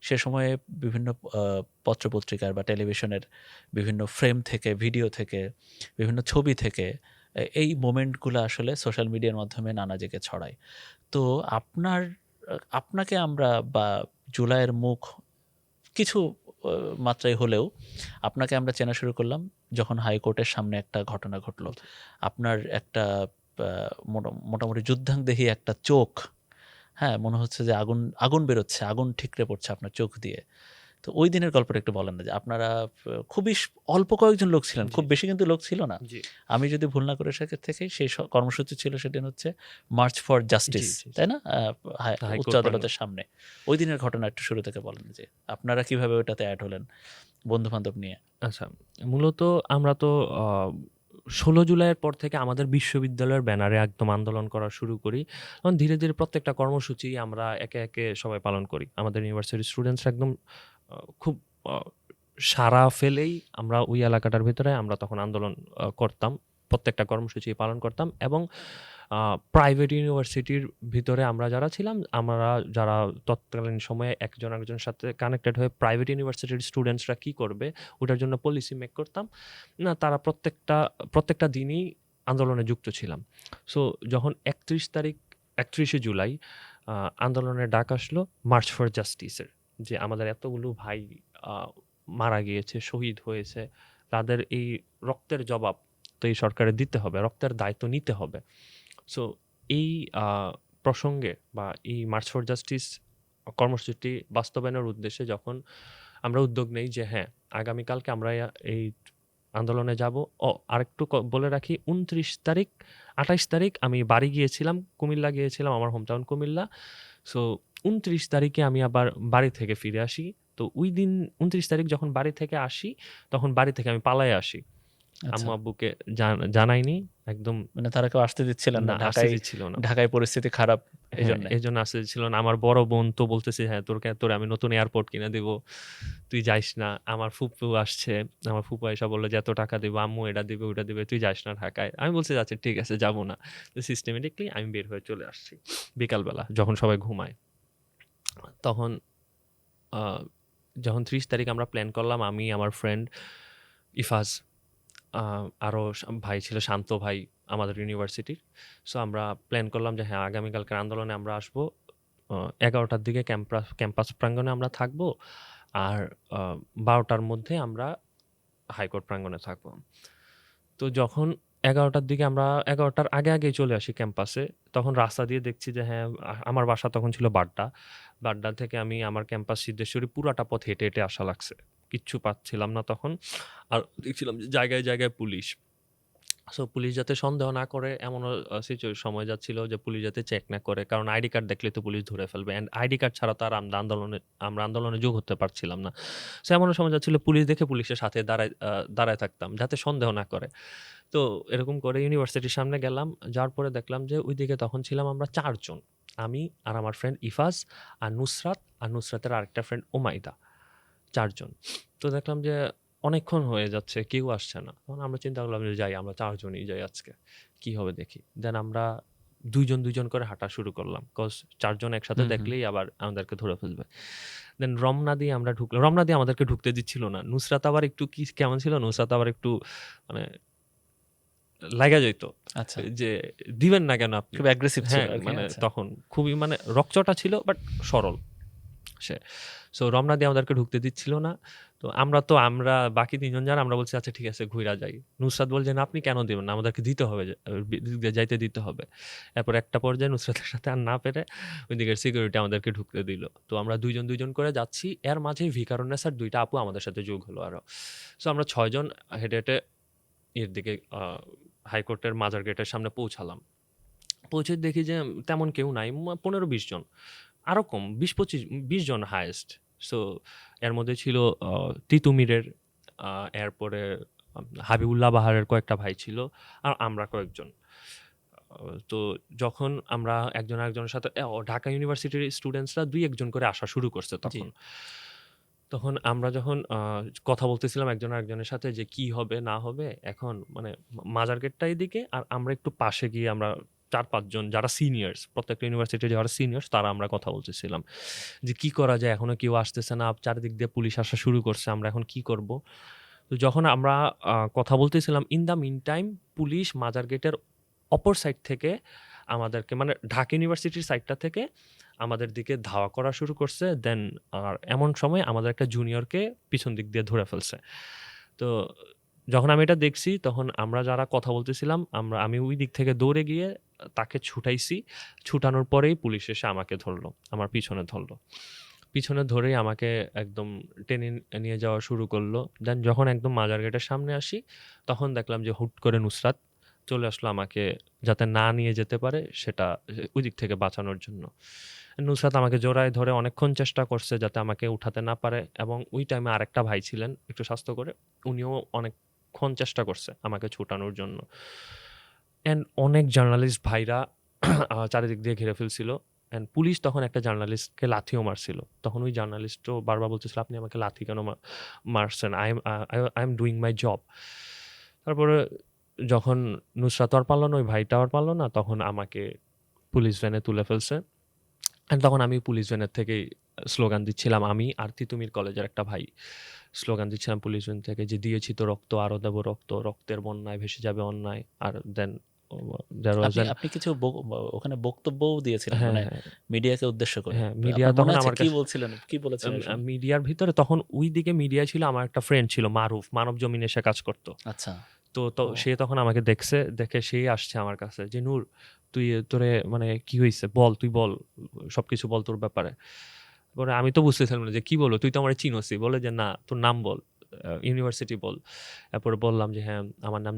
সে সময়ে বিভিন্ন আ পত্র-পত্রিকার বা টেলিভিশনের বিভিন্ন ফ্রেম থেকে, ভিডিও থেকে, বিভিন্ন ছবি থেকে এই মোমেন্টগুলো আসলে সোশ্যাল মিডিয়ার মাধ্যমে নানা জায়গায় ছড়ায়। তো আপনাকে আমরা বা জুলাইয়ের মুখ কিছু অ মাত্রায় হলেও আপনাকে আমরা চেনা শুরু করলাম যখন হাইকোর্টের সামনে একটা ঘটনা ঘটলো। আপনার একটা আ মোটামুটি যুদ্ধাংদেহী একটা চোখ, হ্যাঁ? মনে হচ্ছে যে আগুন, আগুন বেরোচ্ছে, আগুন ঠিকরে পড়ছে আপনার চোখ দিয়ে। তো ওই দিনের গল্পটা একটু বলেন না যে আপনারা খুবই অল্প কয়েকজন লোক ছিলেন। জি, খুব বেশি কিন্তু লোক ছিল না। জি, আমি যদি ভুল না করে থেকে সেই কর্মসূচি ছিল সেদিন হচ্ছে মার্চ ফর জি, জাস্টিস, জি, জি। তাই না? উচ্চ হাইকোর্ট আদালতের সামনে। ওই দিনের ঘটনা একটু শুরু থেকে বলেন যে আপনারা কিভাবে ওটাতে এড হলেন বন্ধু-বান্ধব নিয়ে? আচ্ছা, মূলত আমরা তো আ ১৬ জুলাইয়ের পর থেকে আমাদের বিশ্ববিদ্যালয়ের ব্যানারে একদম আন্দোলন করা শুরু করি। তখন ধীরে, ধীরে প্রত্যেকটা কর্মসূচি আমরা একে, একে সবাই পালন করি। আমাদের ইউনিভার্সিটির স্টুডেন্টসরা একদম খুব আ সাড়া ফেলেই আমরা ওই এলাকাটার ভেতরে আমরা তখন আন্দোলন করতাম। প্রত্যেকটা কর্মসূচি পালন করতাম এবং প্রাইভেট ইউনিভার্সিটির ভিতরে আমরা যারা ছিলাম, আমরা যারা তৎকালীন সময়ে একজন আরেকজনের সাথে কানেক্টেড হয়ে প্রাইভেট ইউনিভার্সিটির স্টুডেন্টসরা কি করবে ওটার জন্য পলিসি মেক করতাম। না, তারা প্রত্যেকটা দিনই আন্দোলনে যুক্ত ছিলাম। সো যখন ৩১ জুলাই আ আন্দোলনের ডাক আসলো মার্চ ফর জাস্টিসের, যে আমাদের এতগুলো ভাই আ মারা গিয়েছে, শহীদ হয়েছে। তাদের এই রক্তের জবাব তো এই সরকারের দিতে হবে। রক্তের দায় তো নিতে হবে। সো এই আ প্রসঙ্গে বা এই মার্চ ফর জাস্টিস কর্মসূচিটি বাস্তবায়নের উদ্দেশ্যে যখন আমরা উদ্যোগ নেই যে হ্যাঁ, আগামীকালকে আমরা এই আন্দোলনে যাবো। আরেকটু বলে রাখি, ২৯ তারিখ, ২৮ তারিখ আমি বাড়ি গিয়েছিলাম, কুমিল্লা গিয়েছিলাম, আমার হোম টাউন কুমিল্লা। সো ২৯ তারিখে আমি আবার বাড়ি থেকে ফিরে আসি। তো ওইদিন ২৯ তারিখ যখন বাড়ি থেকে আসি, তখন বাড়ি থেকে আমি পালায়ে আসি। আচ্ছা। আম্মু আব্বুকে জানাইনি একদম। মানে তারা কেউ আসতে দিচ্ছিলেন না না, আসতে ঢাকায়? দিচ্ছিল না। ঢাকায় পরিস্থিতি খারাপ হ্যাঁ, এজন্যে? এজন্য আসতে দিচ্ছিল না। আমার বড় বোন তো বলতেছে, "হ্যাঁ, তোরে আমি নতুন এয়ারপোর্ট কিনে দিব। তুই যাইস না।" আমার ফুপু আসছে। আমার ফুপু আইসা বলল যে, "এত টাকা দিব, আম্মু এটা দিবে, ওটা দিবে। তুই যাস না ঢাকায়।" আমি বলছি, "আচ্ছা ঠিক আছে, যাব না।" তো সিস্টেমেটিক্যালি আমি বের হয়ে চলে আসছি বিকালবেলা যখন সবাই ঘুমায়। তখন আ যখন ৩০ তারিখ আমরা প্ল্যান করলাম, আমি, আমার ফ্রেন্ড ইফাজ, আ আরো ভাই ছিল শান্ত ভাই আমাদের ইউনিভার্সিটির। সো আমরা প্ল্যান করলাম যে হ্যাঁ, আগামীকালকের আন্দোলনে আমরা আসবো। ১১টার দিকে ক্যাম্পাস প্রাঙ্গণে আমরা থাকবো। আর ১২টার মধ্যে আমরা হাইকোর্ট প্রাঙ্গণে থাকবো। তো যখন ১১টার দিকে আমরা ১১টার আগেই চলে আসি ক্যাম্পাসে। তখন রাস্তা দিয়ে দেখছি যে হ্যাঁ, আমার বাসা তখন ছিল বাড্ডা। বাড্ডা থেকে আমি আমার ক্যাম্পাস সিদ্ধেশ্বরী পুরাটা পথ হেঁটে আসা লাগছে। কিচ্ছু পাচ্ছিলাম না তখন। আর দেখছিলাম যে জায়গায় পুলিশ। সো পুলিশ যাতে সন্দেহ না করে এমনও সময় যাচ্ছিল যে পুলিশ যাতে চেক না করে। কারণ আইডি কার্ড দেখলে তো পুলিশ ধরে ফেলবে। অ্যান্ড আইডি কার্ড ছাড়া তো আর আমরা আন্দোলনে যোগ হতে পারছিলাম না। সো এমনও সময় যাচ্ছিল পুলিশ দেখে পুলিশের সাথে দাঁড়ায় থাকতাম যাতে সন্দেহ না করে। তো এরকম করে ইউনিভার্সিটির সামনে গেলাম। যাওয়ার পরে দেখলাম যে ওইদিকে তখন ছিলাম আমরা ৪ জন। আমি আর আমার ফ্রেন্ড ইফাজ আর নুসরাতের আরেকটা ফ্রেন্ড ওমাইদা। ৪ জন। তো দেখলাম যে অনেকক্ষণ হয়ে যাচ্ছে, কেউ আসছে না। তখন আমরা চিন্তা করলাম যে যাই, আমরা ৪ জনই যাই আজকে। কি হবে দেখি। দেন আমরা ২ জন করে হাঁটা শুরু করলাম। ৪ জন একসাথে হুম, হুম। দেখলেই আবার আমাদেরকে ধরে ফেলবে। দেন রমনা দিয়ে আমরা ঢুকলাম। রমনা দিয়ে আমাদেরকে ঢুকতে দিচ্ছিল না। নুসরাত আবার একটু কেমন ছিল? নুসরাত আবার একটু মানে লাইগা যাইত। আচ্ছা। যে দিবেন না কেন আপনি? খুব অ্যাগ্রেসিভ ছিল হ্যাঁ, আরকি। মানে আচ্ছা। তখন খুবই মানে রগচটা ছিল বাট সরল সে। সো রমনা দিয়ে আমাদেরকে ঢুকতে দিচ্ছিল না। তো আমরা বাকি ৩ জন যারা আমরা বলছি, "আচ্ছা ঠিক আছে ঘুইরা যাই।" নুসরাত বলছে, "না, আপনি কেন দিবেন না? আমাদেরকে দিতে হবে যাইতে দিতে হবে।" এরপর একটা পর্যায়ে নুসরাতের সাথে আর না পেরে ওইদিকের সিকিউরিটি আমাদেরকে ঢুকতে দিল। তো আমরা ২ জন করে যাচ্ছি। এর মাঝেই ভিকারুননিসার ২ টা আপু আমাদের সাথে যোগ হলো আরো। সো আমরা ৬ জন হেঁটে এর দিকে হাইকোর্টের মাজার গেটের সামনে পৌঁছালাম। পৌঁছে দেখি যে তেমন কেউ নাই। ১৫-২০ জন। আরো কম ২০ জন হাইয়েস্ট। সো এর মধ্যে ছিল আ তিতুমিরের, আ এরপরে হাবিবুল্লাহ বাহারের কয়েকটা ভাই ছিল। আর আমরা কয়েকজন। তো যখন আমরা একজন আরেকজনের সাথে ঢাকা ইউনিভার্সিটির স্টুডেন্টসরা ২-১ জন করে আসা শুরু করছে জি। তখন। তখন আমরা যখন কথা বলতেছিলাম একজন আরেকজনের সাথে যে কি হবে না হবে, এখন মানে মাজার গেটটা এদিকে আর আমরা একটু পাশে গিয়ে আমরা ৪-৫ জন যারা সিনিয়র্স, প্রত্যেকটা ইউনিভার্সিটির যারা সিনিয়র্স তারা আমরা কথা বলতেছিলাম। যে কি করা যায়? এখনো কেউ আসতেছে না। চারিদিক দিয়ে পুলিশ আসা শুরু করছে। আমরা এখন কি করব? তো যখন আমরা কথা বলতেছিলাম in the mean time police মাজার গেটের অপর সাইড থেকে আমাদেরকে মানে ঢাকা ইউনিভার্সিটির সাইডটা থেকে আমাদের দিকে ধাওয়া করা শুরু করছে। দেন আর এমন সময় আমাদের একটা জুনিয়রকে পিছন দিক দিয়ে ধরে ফেলছে। তো যখন আমি এটা দেখছি তখন আমরা যারা কথা বলতেছিলাম আমি ওই দিক থেকে দৌড়ে গিয়ে তাকে ছুটাইছি। ছুটানোর পরেই পুলিশ এসে আমাকে ধরলো। আমার পিছনে ধরলো। পিছনে ধরেই আমাকে একদম টেনে নিয়ে যাওয়া শুরু করলো। দেন যখন একদম মাজার গেটের সামনে আসি, তখন দেখলাম যে হুট করে নুসরাত চলে আসলো আমাকে যাতে না নিয়ে যেতে পারে সেটা ওই দিক থেকে বাঁচানোর জন্য। নুসরাত আমাকে জড়ায় ধরে অনেকক্ষণ চেষ্টা করছে যাতে আমাকে উঠাতে না পারে এবং ওই টাইমে আরেকটা ভাই ছিলেন একটু স্বাস্থ্য করে। উনিও অনেকক্ষণ চেষ্টা করছে আমাকে ছুটানোর জন্য। অ্যান্ড অনেক জার্নালিস্ট ভাইরা চারিদিক দিয়ে ঘিরে ফেলছিল। অ্যান্ড পুলিশ তখন একটা জার্নালিস্টকে লাথিও মারছিল। তখন ওই জার্নালিস্টও বারবার বলতেছিল, "আপনি আমাকে লাথি কেন মারছেন? I am doing my job." তারপরে যখন নুসরাত আর পারল না, ওই ভাইটা আর পারল না, তখন আমাকে পুলিশ ভ্যানে তুলে ফেলছে। অ্যান্ড তখন আমি পুলিশ ভ্যানের থেকেই স্লোগান দিচ্ছিলাম। আমি আর তিতুমির কলেজের একটা ভাই স্লোগান দিচ্ছিলাম পুলিশ ভ্যান থেকে যে, "দিয়েছি তো রক্ত, আরও দেব রক্ত। রক্তের বন্যায় ভেসে যাবে অন্যায়।" আর দেন দেয়ার ওয়াজ আপনি অ্যান আপনি কিছু ওখানে বক্তব্যও দিয়েছিলেন হ্যাঁ, মানে হ্যাঁ, মিডিয়াকে উদ্দেশ্য করে। হ্যাঁ, মিডিয়া আপনার মনে তখন আছে আমার কি কাছে বলছিলেন? কি বলেছিলেন শুনি? মিডিয়ার ভিতরে তখন ওইদিকে মিডিয়া ছিল আমার একটা ফ্রেন্ড ছিল মারুফ, মানব জমিনে সে কাজ করত। আচ্ছা। তো ও সে তখন আমাকে দেখছে, দেখে সেই আসছে আমার কাছে যে, "নূর, তোরে মানে কি হইছে? বল, তুই বল। সবকিছু বল তোর ব্যাপারে।" পরে আমি তো বুঝতেছিলাম না যে কি বলবো? তুই তো আমারে চিনোসই। বলে যে, "না, তোর নাম বল। ইউনিভার্সিটি বল।" এরপরে বললাম যে, "হ্যাঁ, আমার নাম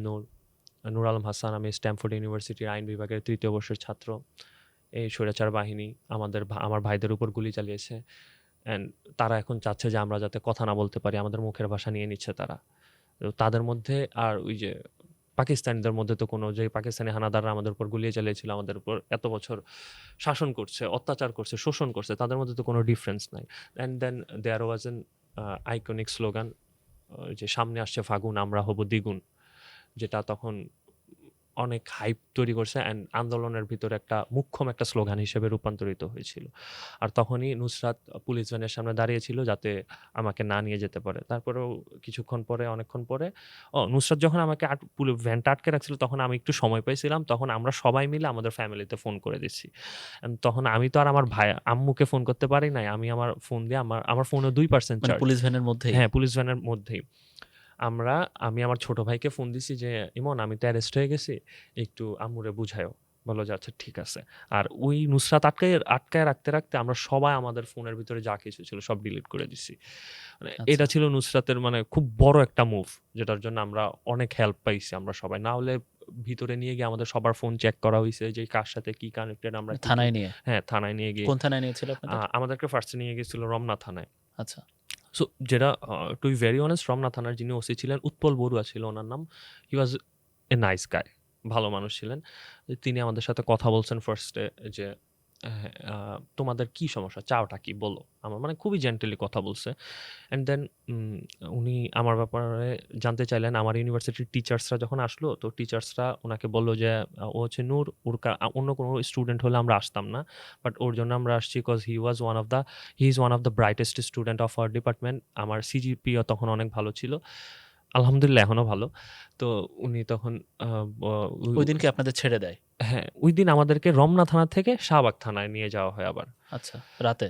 নূর আলম হাসান। আমি স্ট্যামফোর্ড ইউনিভার্সিটির আইন বিভাগের ৩য় বর্ষের ছাত্র। এই স্বৈরাচার বাহিনী আমার ভাইদের উপর গুলি চালিয়েছে। অ্যান্ড তারা এখন চাচ্ছে যে আমরা যাতে কথা না বলতে পারি। আমাদের মুখের ভাষা নিয়ে নিচ্ছে তারা।" তো তাদের মধ্যে আর ওই যে পাকিস্তানিদের মধ্যে তো কোনো, যে পাকিস্তানি হানাদাররা আমাদের উপর গুলিয়ে চালিয়েছিল, আমাদের উপর এত বছর শাসন করছে, অত্যাচার করছে, শোষণ করছে, তাদের মধ্যে তো কোনো ডিফারেন্স নাই। And then there was an iconic slogan, যে সামনে আসছে ফাগুন আমরা হব দ্বিগুণ, যেটা তখন অনেক হাইপ তৈরি করছে অ্যান্ড আন্দোলনের ভিতরে একটা মুখ্যম একটা স্লোগান হিসেবে রূপান্তরিত হয়েছিল। আর তখনই নুসরাত পুলিশ ভ্যানের সামনে দাঁড়িয়েছিল যাতে আমাকে না নিয়ে যেতে পারে। তারপরেও কিছুক্ষণ পরে, অনেকক্ষণ পরে, নুসরাত যখন আমাকে ভ্যানটা আটকে রাখছিল তখন আমি একটু সময় পাইছিলাম। তখন আমরা সবাই মিলে আমাদের ফ্যামিলিতে ফোন করে দিচ্ছি। তখন আমি তো আর আমার ভাই আম্মুকে ফোন করতে পারি নাই। আমি আমার ফোন দিয়ে আমার ফোনে 2% মানে চার্জ। পুলিশ ভ্যানের মধ্যেই? হ্যাঁ, পুলিশ ভ্যানের মধ্যেই। আমি আমার ছোট ভাইকে ফোন দিছি যে, "ইমন আমি তো অ্যারেস্ট হয়ে গেছি। একটু আম্মুরে বুঝায়ও।" বলল যে, "আচ্ছা ঠিক আছে।" আর ওই নুসরাত আটকায় রাখতে আমরা সবাই আমাদের ফোনের ভিতরে যা কিছু ছিল সব ডিলিট করে দিছি। মানে আচ্ছা। এটা ছিল নুসরাতের মানে খুব বড় একটা মুভ, যেটার জন্য আমরা অনেক হেল্প পাইছি আমরা সবাই। না হলে ভিতরে নিয়ে গিয়ে আমাদের সবার ফোন চেক করা হইছে যে কার সাথে কি কানেক্টেড, আমরা কি, কি থানায় নিয়ে? হ্যাঁ, থানায় নিয়ে গিয়ে। কোন থানায় নিয়েছিল আপনাদের? আমাদেরকে ফার্স্টে নিয়ে গেছিল রমনা থানায়। আচ্ছা। সো যেটা to be very honest, Ramna থানার যিনি ওসি ছিলেন উৎপল বড়ুয়া ছিল ওনার নাম। হি ওয়াজ এ নাইস গাই, ভালো মানুষ ছিলেন। তিনি আমাদের সাথে কথা বলছেন ফার্স্টে যে, হ্যাঁ, তোমাদের কি সমস্যা, চাওটা কি বলো। আমার মানে খুবই জেন্টলি কথা বলছে। অ্যান্ড দেন উনি আমার ব্যাপারে জানতে চাইলেন। আমার ইউনিভার্সিটির টিচার্সরা যখন আসলো, তো টিচার্সরা ওনাকে বললো যে ও হচ্ছে নূর, অন্য কোনো স্টুডেন্ট হলে আমরা আসতাম না, বাট ওর জন্য আমরা আসছি because he is one of the brightest student of our department. আমার সিজিপিও তখন অনেক ভালো ছিল, আলহামদুলিল্লাহ এখনও ভালো। তো উনি তখন ওই দিনকে আপনাদের ছেড়ে দেয়? হ্যাঁ, ওই দিন আমাদেরকে রমনা থানা থেকে শাহবাগ থানায় নিয়ে যাওয়া হয় আবার আচ্ছা, রাতে?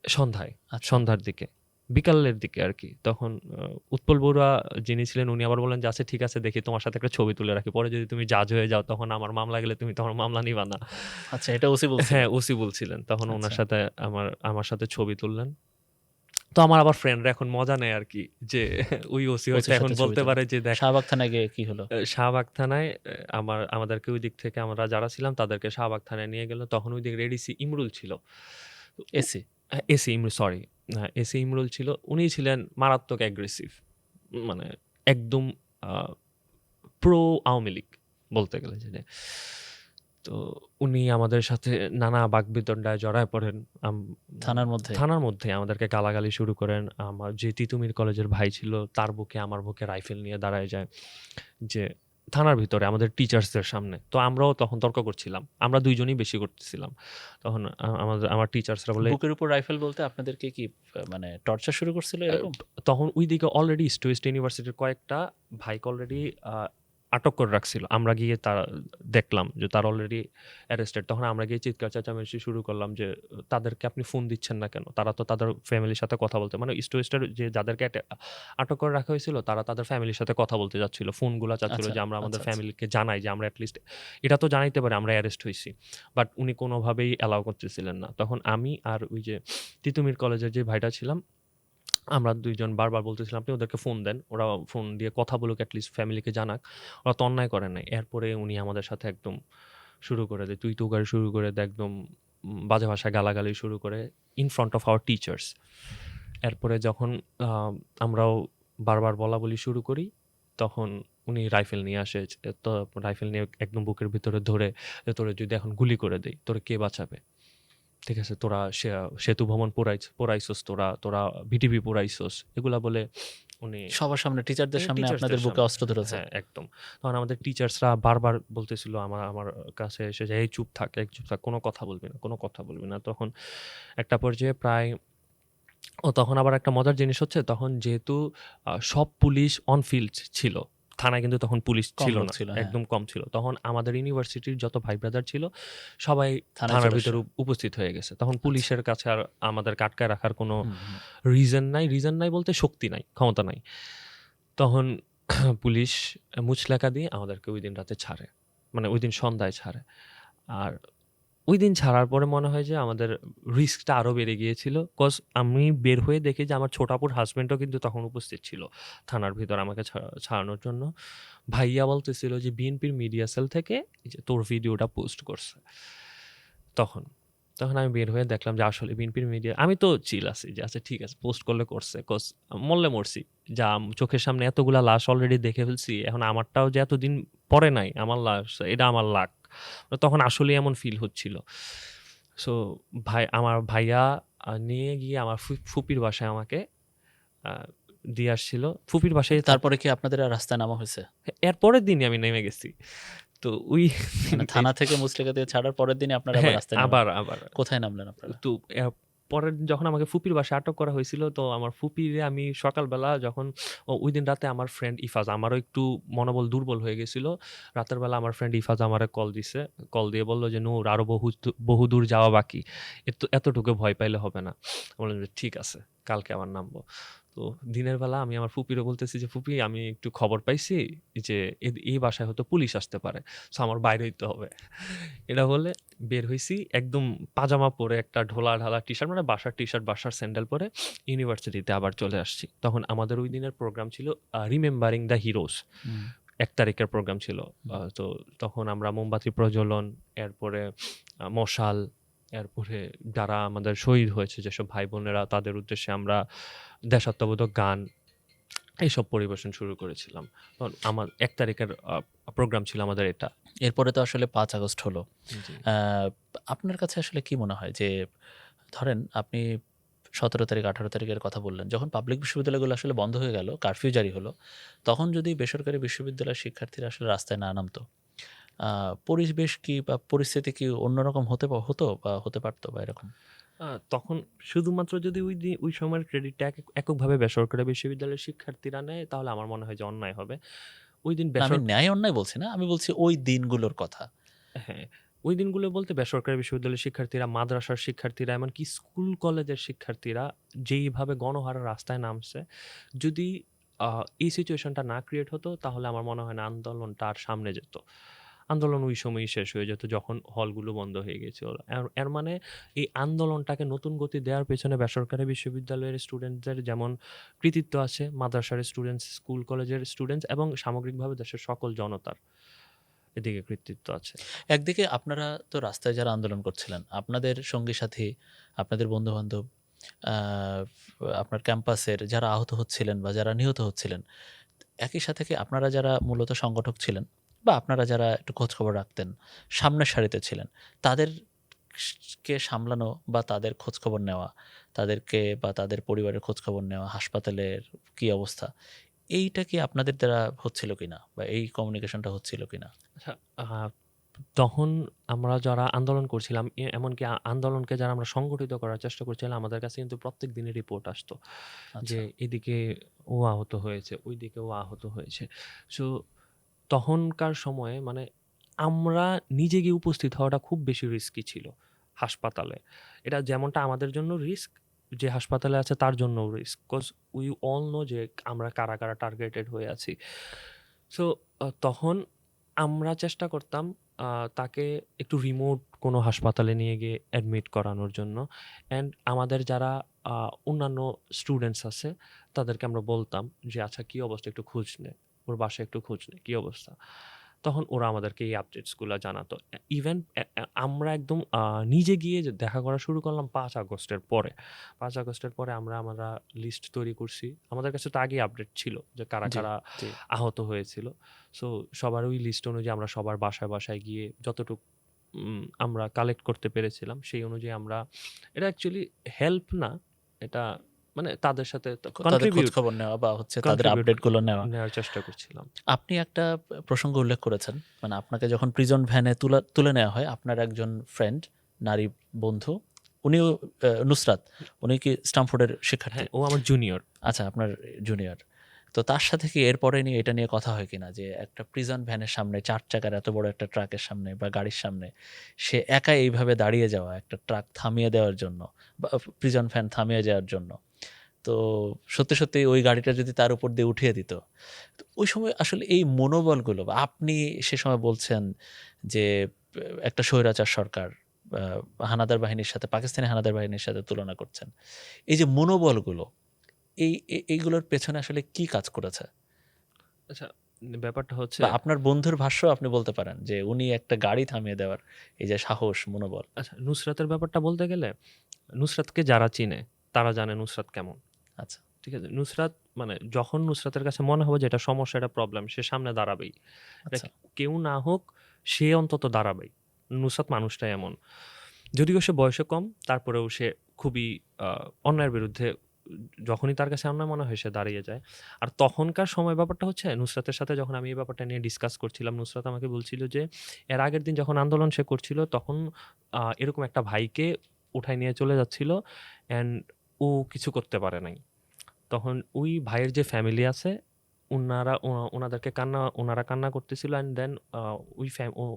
সন্ধ্যায়, আচ্ছা। সন্ধ্যার দিকে, বিকালের দিকে আর কি। তখন উৎপল বড়ুয়া যিনি ছিলেন উনি আবার বললেন যে, আচ্ছা ঠিক আছে, দেখি তোমার সাথে একটা ছবি তুলে রাখি, পরে যদি তুমি জাজ হয়ে যাও তখন আমার মামলা গেলে তুমি তোমার মামলা নিবা না। আচ্ছা, এটা ওসি বলছিল? হ্যাঁ, ওসি বলছিলেন। তখন ওনার আচ্ছা। সাথে আমার সাথে ছবি তুললেন। তো আমার আবার ফ্রেন্ডরা এখন মজা নেয় আর কি, যে ওই ওসি হয়তো ওসির এখন সাথে ছবি বলতে তুলে। পারে যে দেখ, শাহবাগ থানায় গিয়ে কি হলো? শাহবাগ থানায় আমাদেরকে ওই দিক থেকে আমরা যারা ছিলাম তাদেরকে শাহবাগ থানায় নিয়ে গেল। তখন ওই দিকে এডিসি ইমরুল ছিল। এসি? এসি ইমরুল, সরি, হ্যাঁ, এসি ইমরুল ছিল। উনি ছিলেন মারাত্মক অ্যাগ্রেসিভ, মানে একদম প্রো আওয়ামী লীগ বলতে গেলে যেটা। তো উনি আমাদের সাথে নানা বাকবিতণ্ডায় জড়ায় পড়েন। থানার মধ্যে? থানার মধ্যে আমাদেরকে গালাগালি শুরু করেন। আমার যে তিতুমির কলেজের ভাই ছিল তার বুকে আমার বুকে রাইফেল নিয়ে দাঁড়ায় যায়, যে থানার ভিতরে আমাদের টিচার্সদের সামনে। তো আমরাও তখন তর্ক করছিলাম, আমরা দুইজনই বেশি করতেছিলাম। তখন আমার টিচার্সরা বলে, বুকের উপর রাইফেল বলতে আপনাদেরকে কি মানে টর্চার শুরু করছিল এরকম? তখন ওইদিকে অলরেডি ইস্ট ওয়েস্ট ইউনিভার্সিটির কয়েকটা ভাইকে অলরেডি আটক করে রাখছিল। আমরা গিয়ে দেখলাম যে তারা অলরেডি অ্যারেস্টেড। তখন আমরা গিয়ে চিৎকার চেঁচামেচি শুরু করলাম যে, তাদেরকে আপনি ফোন দিচ্ছেন না কেন? তারা তো তাদের ফ্যামিলির সাথে কথা বলতে, মানে ইস্ট ওয়েস্টের যে যাদেরকে আটক করে রাখা হয়েছিল তারা তাদের ফ্যামিলির সাথে কথা বলতে যাচ্ছিল। ফোনগুলা চাচ্ছিল আচ্ছা, যে আমরা আমাদের আচ্ছা, আচ্ছা। ফ্যামিলিকে জানাই যে আমরা এটলিস্ট এটা তো জানাইতে পারি আমরা অ্যারেস্ট হইছি। বাট উনি কোনোভাবেই অ্যালাউ করতেছিলেন না। তখন আমি আর ওই যে তিতুমির কলেজের যে ভাইটা ছিলাম, আমরা ২ জন বারবার বলতেছিলাম, "আপনি ওদেরকে ফোন দেন। ওরা ফোন দিয়ে কথা বলুক, এটলিস্ট ফ্যামিলিকে জানাক।" ওরা তো অন্যায় করে নাই। এরপরে উনি আমাদের সাথে একদম শুরু করে দেয়। তুই তুকারি শুরু করে দেয়, একদম বাজে ভাষায় গালাগালি শুরু করে in front of our teachers. এরপরে যখন আ আমরাও বারবার বলাবলি শুরু করি, তখন উনি রাইফেল নিয়ে আসে। তো রাইফেল নিয়ে একদম বুকের ভিতরে ধরে, যে, "তোরে যদি এখন গুলি করে দেই, তোরে কে বাঁচাবে? ঠিক আছে, তোরা সেতু ভবন পোড়াইছস, তোরা ভিটিপি পোড়াইছস।" এগুলা বলে উনি সবার সামনে, টিচারদের সামনে আপনাদের টিচার্সদের বুকে সামনে, অস্ত্র ধরেছে? হ্যাঁ, একদম। তখন আমাদের টিচার্সরা বারবার বলতেছিল আমার কাছে এসে যে, "এই চুপ থাক, কোনো কথা বলবি না, কোনো কথা বলবি না।" তখন একটা পর্যায়ে প্রায়, তখন আবার একটা মজার জিনিস হচ্ছে, তখন যেহেতু সব পুলিশ অন ফিল্ড ছিল, থানায় কিন্তু তখন পুলিশ কম ছিল লোক না, ছিল, হ্যাঁ। একদম কম ছিল। তখন আমাদের ইউনিভার্সিটির যত ভাই ব্রাদার ছিল সবাই থানায় থানার চলে ভিতরে আসছে। উপস্থিত হয়ে গেছে। তখন আচ্ছা। পুলিশের কাছে আর আমাদেরকে আটকায় রাখার কোনো হুম, হুম। রিজন নাই বলতে শক্তি নাই, ক্ষমতা নাই। তখন পুলিশ মুচলেকা দিয়ে আমাদেরকে ঐদিন রাতে ছাড়ে। মানে ঐদিন সন্ধ্যায় ছাড়ে। আর ঐদিন ছাড়ার পরে মনে হয় যে আমাদের রিস্কটা আরো বেড়ে গিয়েছিল। কজ আমি বের হয়ে দেখি যে আমার ছোট আপুর হাসব্যান্ডও কিন্তু তখন উপস্থিত ছিল থানার ভিতর আমাকে ছাড়ানোর জন্য। ভাইয়া বলতেছিল যে বিএনপির মিডিয়া সেল থেকে এই যে তোর ভিডিওটা পোস্ট করছে তখন। তখন আমি বের হয়ে দেখলাম যে আসলে বিএনপির মিডিয়া, আমি তো চিল আছি যে আচ্ছা ঠিক আছে, পোস্ট করলে করছে, কজ মরলে মরছি, যা চোখের সামনে এতগুলা লাশ অলরেডি দেখে ফেলছি, এখন আমারটাও যে এতদিন পরে নাই আমার লাশ, এটা আমার লাক। তখন আসলে এমন ফিল হচ্ছিল। সো আমার ভাইয়া নিয়ে গিয়ে আমার ফুপির বাসায় আমাকে আহ, দিয়ে আসছিল। ফুপির বাসায় তারপরে কি আপনাদের আর রাস্তায় নামা হয়েছে? এর পরের দিনই আমি নেমে গেছি। তো ওই মানে থানা থেকে মুচলেকা দিয়ে ছাড়ার পরের দিনই আপনারা আবার হ্যাঁ, রাস্তায় নামেন? আবার আবার কোথায় নামলেন আপনারা? তো পরের দিন যখন আমাকে ফুপির বাসায় আটক করা হয়েছিল, তো আমার ফুপিরে আমি সকালবেলা যখন ওই দিন রাতে আমার ফ্রেন্ড ইফাজ, আমারও একটু মনোবল দুর্বল হয়ে গেছিল, রাতের বেলা আমার ফ্রেন্ড ইফাজ আমারে কল দিছে, কল দিয়ে বললো যে নূর আরো বহু দূর যাওয়া বাকি, এতটুকু ভয় পাইলে হবে না। বললাম যে ঠিক আছে, কালকে আবার নামবো। তো দিনের বেলা আমি আমার ফুপিরও বলতেছি যে ফুপি আমি একটু খবর পাইছি যে এই বাসায় হয়তো পুলিশ আসতে পারে, সো আমার বাইরে হইতে হবে। এটা বলে বের হইছি একদম পাজামা পরে, একটা ঢোলা ঢালা টি শার্ট, মানে বাসার টি শার্ট বাসার স্যান্ডেল পরে ইউনিভার্সিটিতে আবার চলে আসছি। তখন আমাদের ওই দিনের প্রোগ্রাম ছিল রিমেম্বারিং দ্য হিরোজ, 1 তারিখের প্রোগ্রাম ছিল। তো তখন আমরা মোমবাতি প্রজ্বলন, এরপরে মশাল, এরপরে যারা আমাদের শহীদ হয়েছে যেসব ভাই বোনেরা, তাদের উদ্দেশ্যে আমরা দেশাত্মবোধক গান এইসব পরিবেশন শুরু করেছিলাম। তখন আমার 1 তারিখের প্রোগ্রাম ছিল আমাদের এটা। এরপরে তো আসলে 5 আগস্ট হলো। জি। আপনার কাছে আসলে কি মনে হয় যে ধরেন আপনি 17 তারিখ 18 তারিখের কথা বললেন, যখন পাবলিক বিশ্ববিদ্যালয়গুলো আসলে বন্ধ হয়ে গেল, কারফিউ জারি হলো, তখন যদি বেসরকারি বিশ্ববিদ্যালয়ের শিক্ষার্থীরা আসলে রাস্তায় না নামতো, পরিবেশ কি বা পরিস্থিতি কি অন্যরকম হতো বা হতে পারতো বা এরকম? তখন শুধুমাত্র যদি ওই সময়ের ক্রেডিটটা এককভাবে বেসরকারি বিশ্ববিদ্যালয়ের শিক্ষার্থীরা নেয়, তাহলে আমার মনে হয় যে অন্যায় হবে। ওই দিন না, আমি ন্যায় অন্যায় বলছি না, আমি বলছি ওই দিনগুলোর কথা। হ্যাঁ, ওই দিনগুলো বলতে বেসরকারি বিশ্ববিদ্যালয়ের শিক্ষার্থীরা, মাদ্রাসার শিক্ষার্থীরা, এমনকি স্কুল কলেজের শিক্ষার্থীরা যেইভাবে গণহারে রাস্তায় নামছে, যদি এই সিচুয়েশনটা না ক্রিয়েট হতো, তাহলে আমার মনে হয় না আন্দোলনটা আর সামনে যেত। আন্দোলন ওই সময়ই শেষ হয়ে যেত যখন হলগুলো বন্ধ হয়ে গেছিল। এর মানে এই আন্দোলনটাকে নতুন গতি দেওয়ার পেছনে বেসরকারি বিশ্ববিদ্যালয়ের স্টুডেন্টদের যেমন কৃতিত্ব আছে, মাদ্রাসার স্টুডেন্টস, স্কুল কলেজের স্টুডেন্টস এবং সামগ্রিকভাবে দেশের সকল জনতার এদিকে কৃতিত্ব আছে। একদিকে আপনারা তো রাস্তায় যারা আন্দোলন করছিলেন, আপনাদের সঙ্গী সাথী, আপনাদের বন্ধু-বান্ধব, আ আপনার ক্যাম্পাসের যারা আহত হচ্ছিলেন বা যারা নিহত হচ্ছিলেন, একই সাথে কি আপনারা যারা মূলত সংগঠক ছিলেন বা আপনারা যারা একটু খোঁজখবর রাখতেন, সামনের সারিতে ছিলেন, তাদেরকে সামলানো বা তাদের খোঁজখবর নেওয়া, তাদেরকে বা তাদের পরিবারের খোঁজখবর নেওয়া, হাসপাতালের কি অবস্থা, এইটা কি আপনাদের দ্বারা হচ্ছিল কিনা বা এই কমিউনিকেশনটা হচ্ছিল কিনা? আচ্ছা, তখন আমরা যারা আন্দোলন করছিলাম, এমনকি আন্দোলনকে যারা আমরা সংগঠিত করার চেষ্টা করছিলাম, আমাদের কাছে কিন্তু প্রত্যেক দিনই রিপোর্ট আসতো যে আচ্ছা। এদিকে ও আহত হয়েছে, ওইদিকে ও আহত হয়েছে। সো তখনকার সময়ে মানে আমরা নিজে গিয়ে উপস্থিত হওয়াটা খুব বেশি রিস্কি ছিল হাসপাতালে। এটা যেমনটা আমাদের জন্য রিস্ক, যে হাসপাতালে আছে তার জন্যও risk. Cause we all know যে আমরা কারা, কারা টার্গেটেড হয়ে আছি। সো তখন আমরা চেষ্টা করতাম তাকে একটু রিমোট কোনো হাসপাতালে নিয়ে গিয়ে অ্যাডমিট করানোর জন্য। অ্যান্ড আমাদের যারা অন্যান্য স্টুডেন্টস আছে, তাদেরকে আমরা বলতাম যে আচ্ছা কী অবস্থা, একটু খোঁজ নে, ওর বাসায় একটু খোঁজ নে, কী অবস্থা। তখন ওরা আমাদেরকে এই আপডেটসগুলো জানাতো। ইভেন আমরা একদম নিজে গিয়ে যে দেখা করা শুরু করলাম 5 আগস্টের পরে। 5 আগস্টের পরে আমরা লিস্ট তৈরি করছি। আমাদের কাছে তো আগেই আপডেট ছিল যে কারা, জি, কারা জি। আহত হয়েছিল। সো সবার ওই লিস্ট অনুযায়ী আমরা সবার বাসায়, বাসায় গিয়ে যতটুক আমরা কালেক্ট করতে পেরেছিলাম, সেই অনুযায়ী আমরা, এটা অ্যাকচুয়ালি হেল্প না, এটা মানে তাদের সাথে তাদের কন্ট্রিবিউট খোঁজখবর নেওয়া বা হচ্ছে তাদের কন্ট্রিবিউট আপডেটগুলো নেওয়া। নেওয়ার চেষ্টা করছিলাম। আপনি একটা প্রসঙ্গ উল্লেখ করেছেন, মানে আপনাকে যখন প্রিজন ভ্যানে তুলে নেওয়া হয়, আপনার একজন ফ্রেন্ড, নারী বন্ধু, উনিও নুসরাত, উনি কি স্টামফোর্ডের শিক্ষার্থী? হ্যাঁ, ও আমার জুনিয়র। আচ্ছা, আপনার জুনিয়র। তো তার সাথে কি এরপরে নিয়ে এটা নিয়ে কথা হয় কিনা যে একটা প্রিজন ভ্যানের সামনে, 4 চাকার এত বড় একটা ট্রাকের সামনে বা গাড়ির সামনে সে একা এইভাবে দাঁড়িয়ে যাওয়া, একটা ট্রাক থামিয়ে দেওয়ার জন্য বা প্রিজন ভ্যান থামিয়ে যাওয়ার জন্য। তো সত্যি, সত্যি ওই গাড়িটা যদি তার উপর দিয়ে উঠিয়ে দিত। তো ওই সময় আসলে এই মনোবলগুলো বা আপনি সে সময় বলছেন যে একটা স্বৈরাচার সরকার হানাদার বাহিনীর সাথে, পাকিস্তানি হানাদার বাহিনীর সাথে তুলনা করছেন। এই যে মনোবলগুলো, এইগুলোর পেছনে আসলে কি কাজ করেছে? আচ্ছা, ব্যাপারটা হচ্ছে বা আপনার বন্ধুর ভাষ্য আপনি বলতে পারেন যে উনি একটা গাড়ি থামিয়ে দেওয়ার এই যে সাহস, মনোবল। আচ্ছা, নুসরাতের ব্যাপারটা বলতে গেলে নুসরাতকে যারা চিনে তারা জানে নুসরাত কেমন। আচ্ছা, ঠিক আছে? নুসরাত মানে যখন নুসরাতের কাছে মনে হবে যে এটা সমস্যা, এটা প্রবলেম, সে সামনে দাঁড়াবেই। এটা আচ্ছা। কেউ না হোক, সে অন্তত দাঁড়াবেই। নুসরাত মানুষটাই এমন। যদিও সে বয়সে কম, তারপরেও সে খুবই অন্যায়ের বিরুদ্ধে যখনই তার কাছে অন্যায় মনে হয় সে দাঁড়িয়ে যায়। আর তখনকার সময় ব্যাপারটা হচ্ছে নুসরাতের সাথে যখন আমি এই ব্যাপারটা নিয়ে ডিসকাস করছিলাম, নুসরাত আমাকে বলছিল যে এর আগের দিন যখন আন্দোলন সে করছিল তখন এরকম একটা ভাইকে উঠায় নিয়ে চলে যাচ্ছিল অ্যান্ড ও কিছু করতে পারে নাই। তখন ওই ভাইয়ের যে ফ্যামিলি আছে ওনাদেরকে ওনারা কান্না করতেছিল অ্যান্ড দেন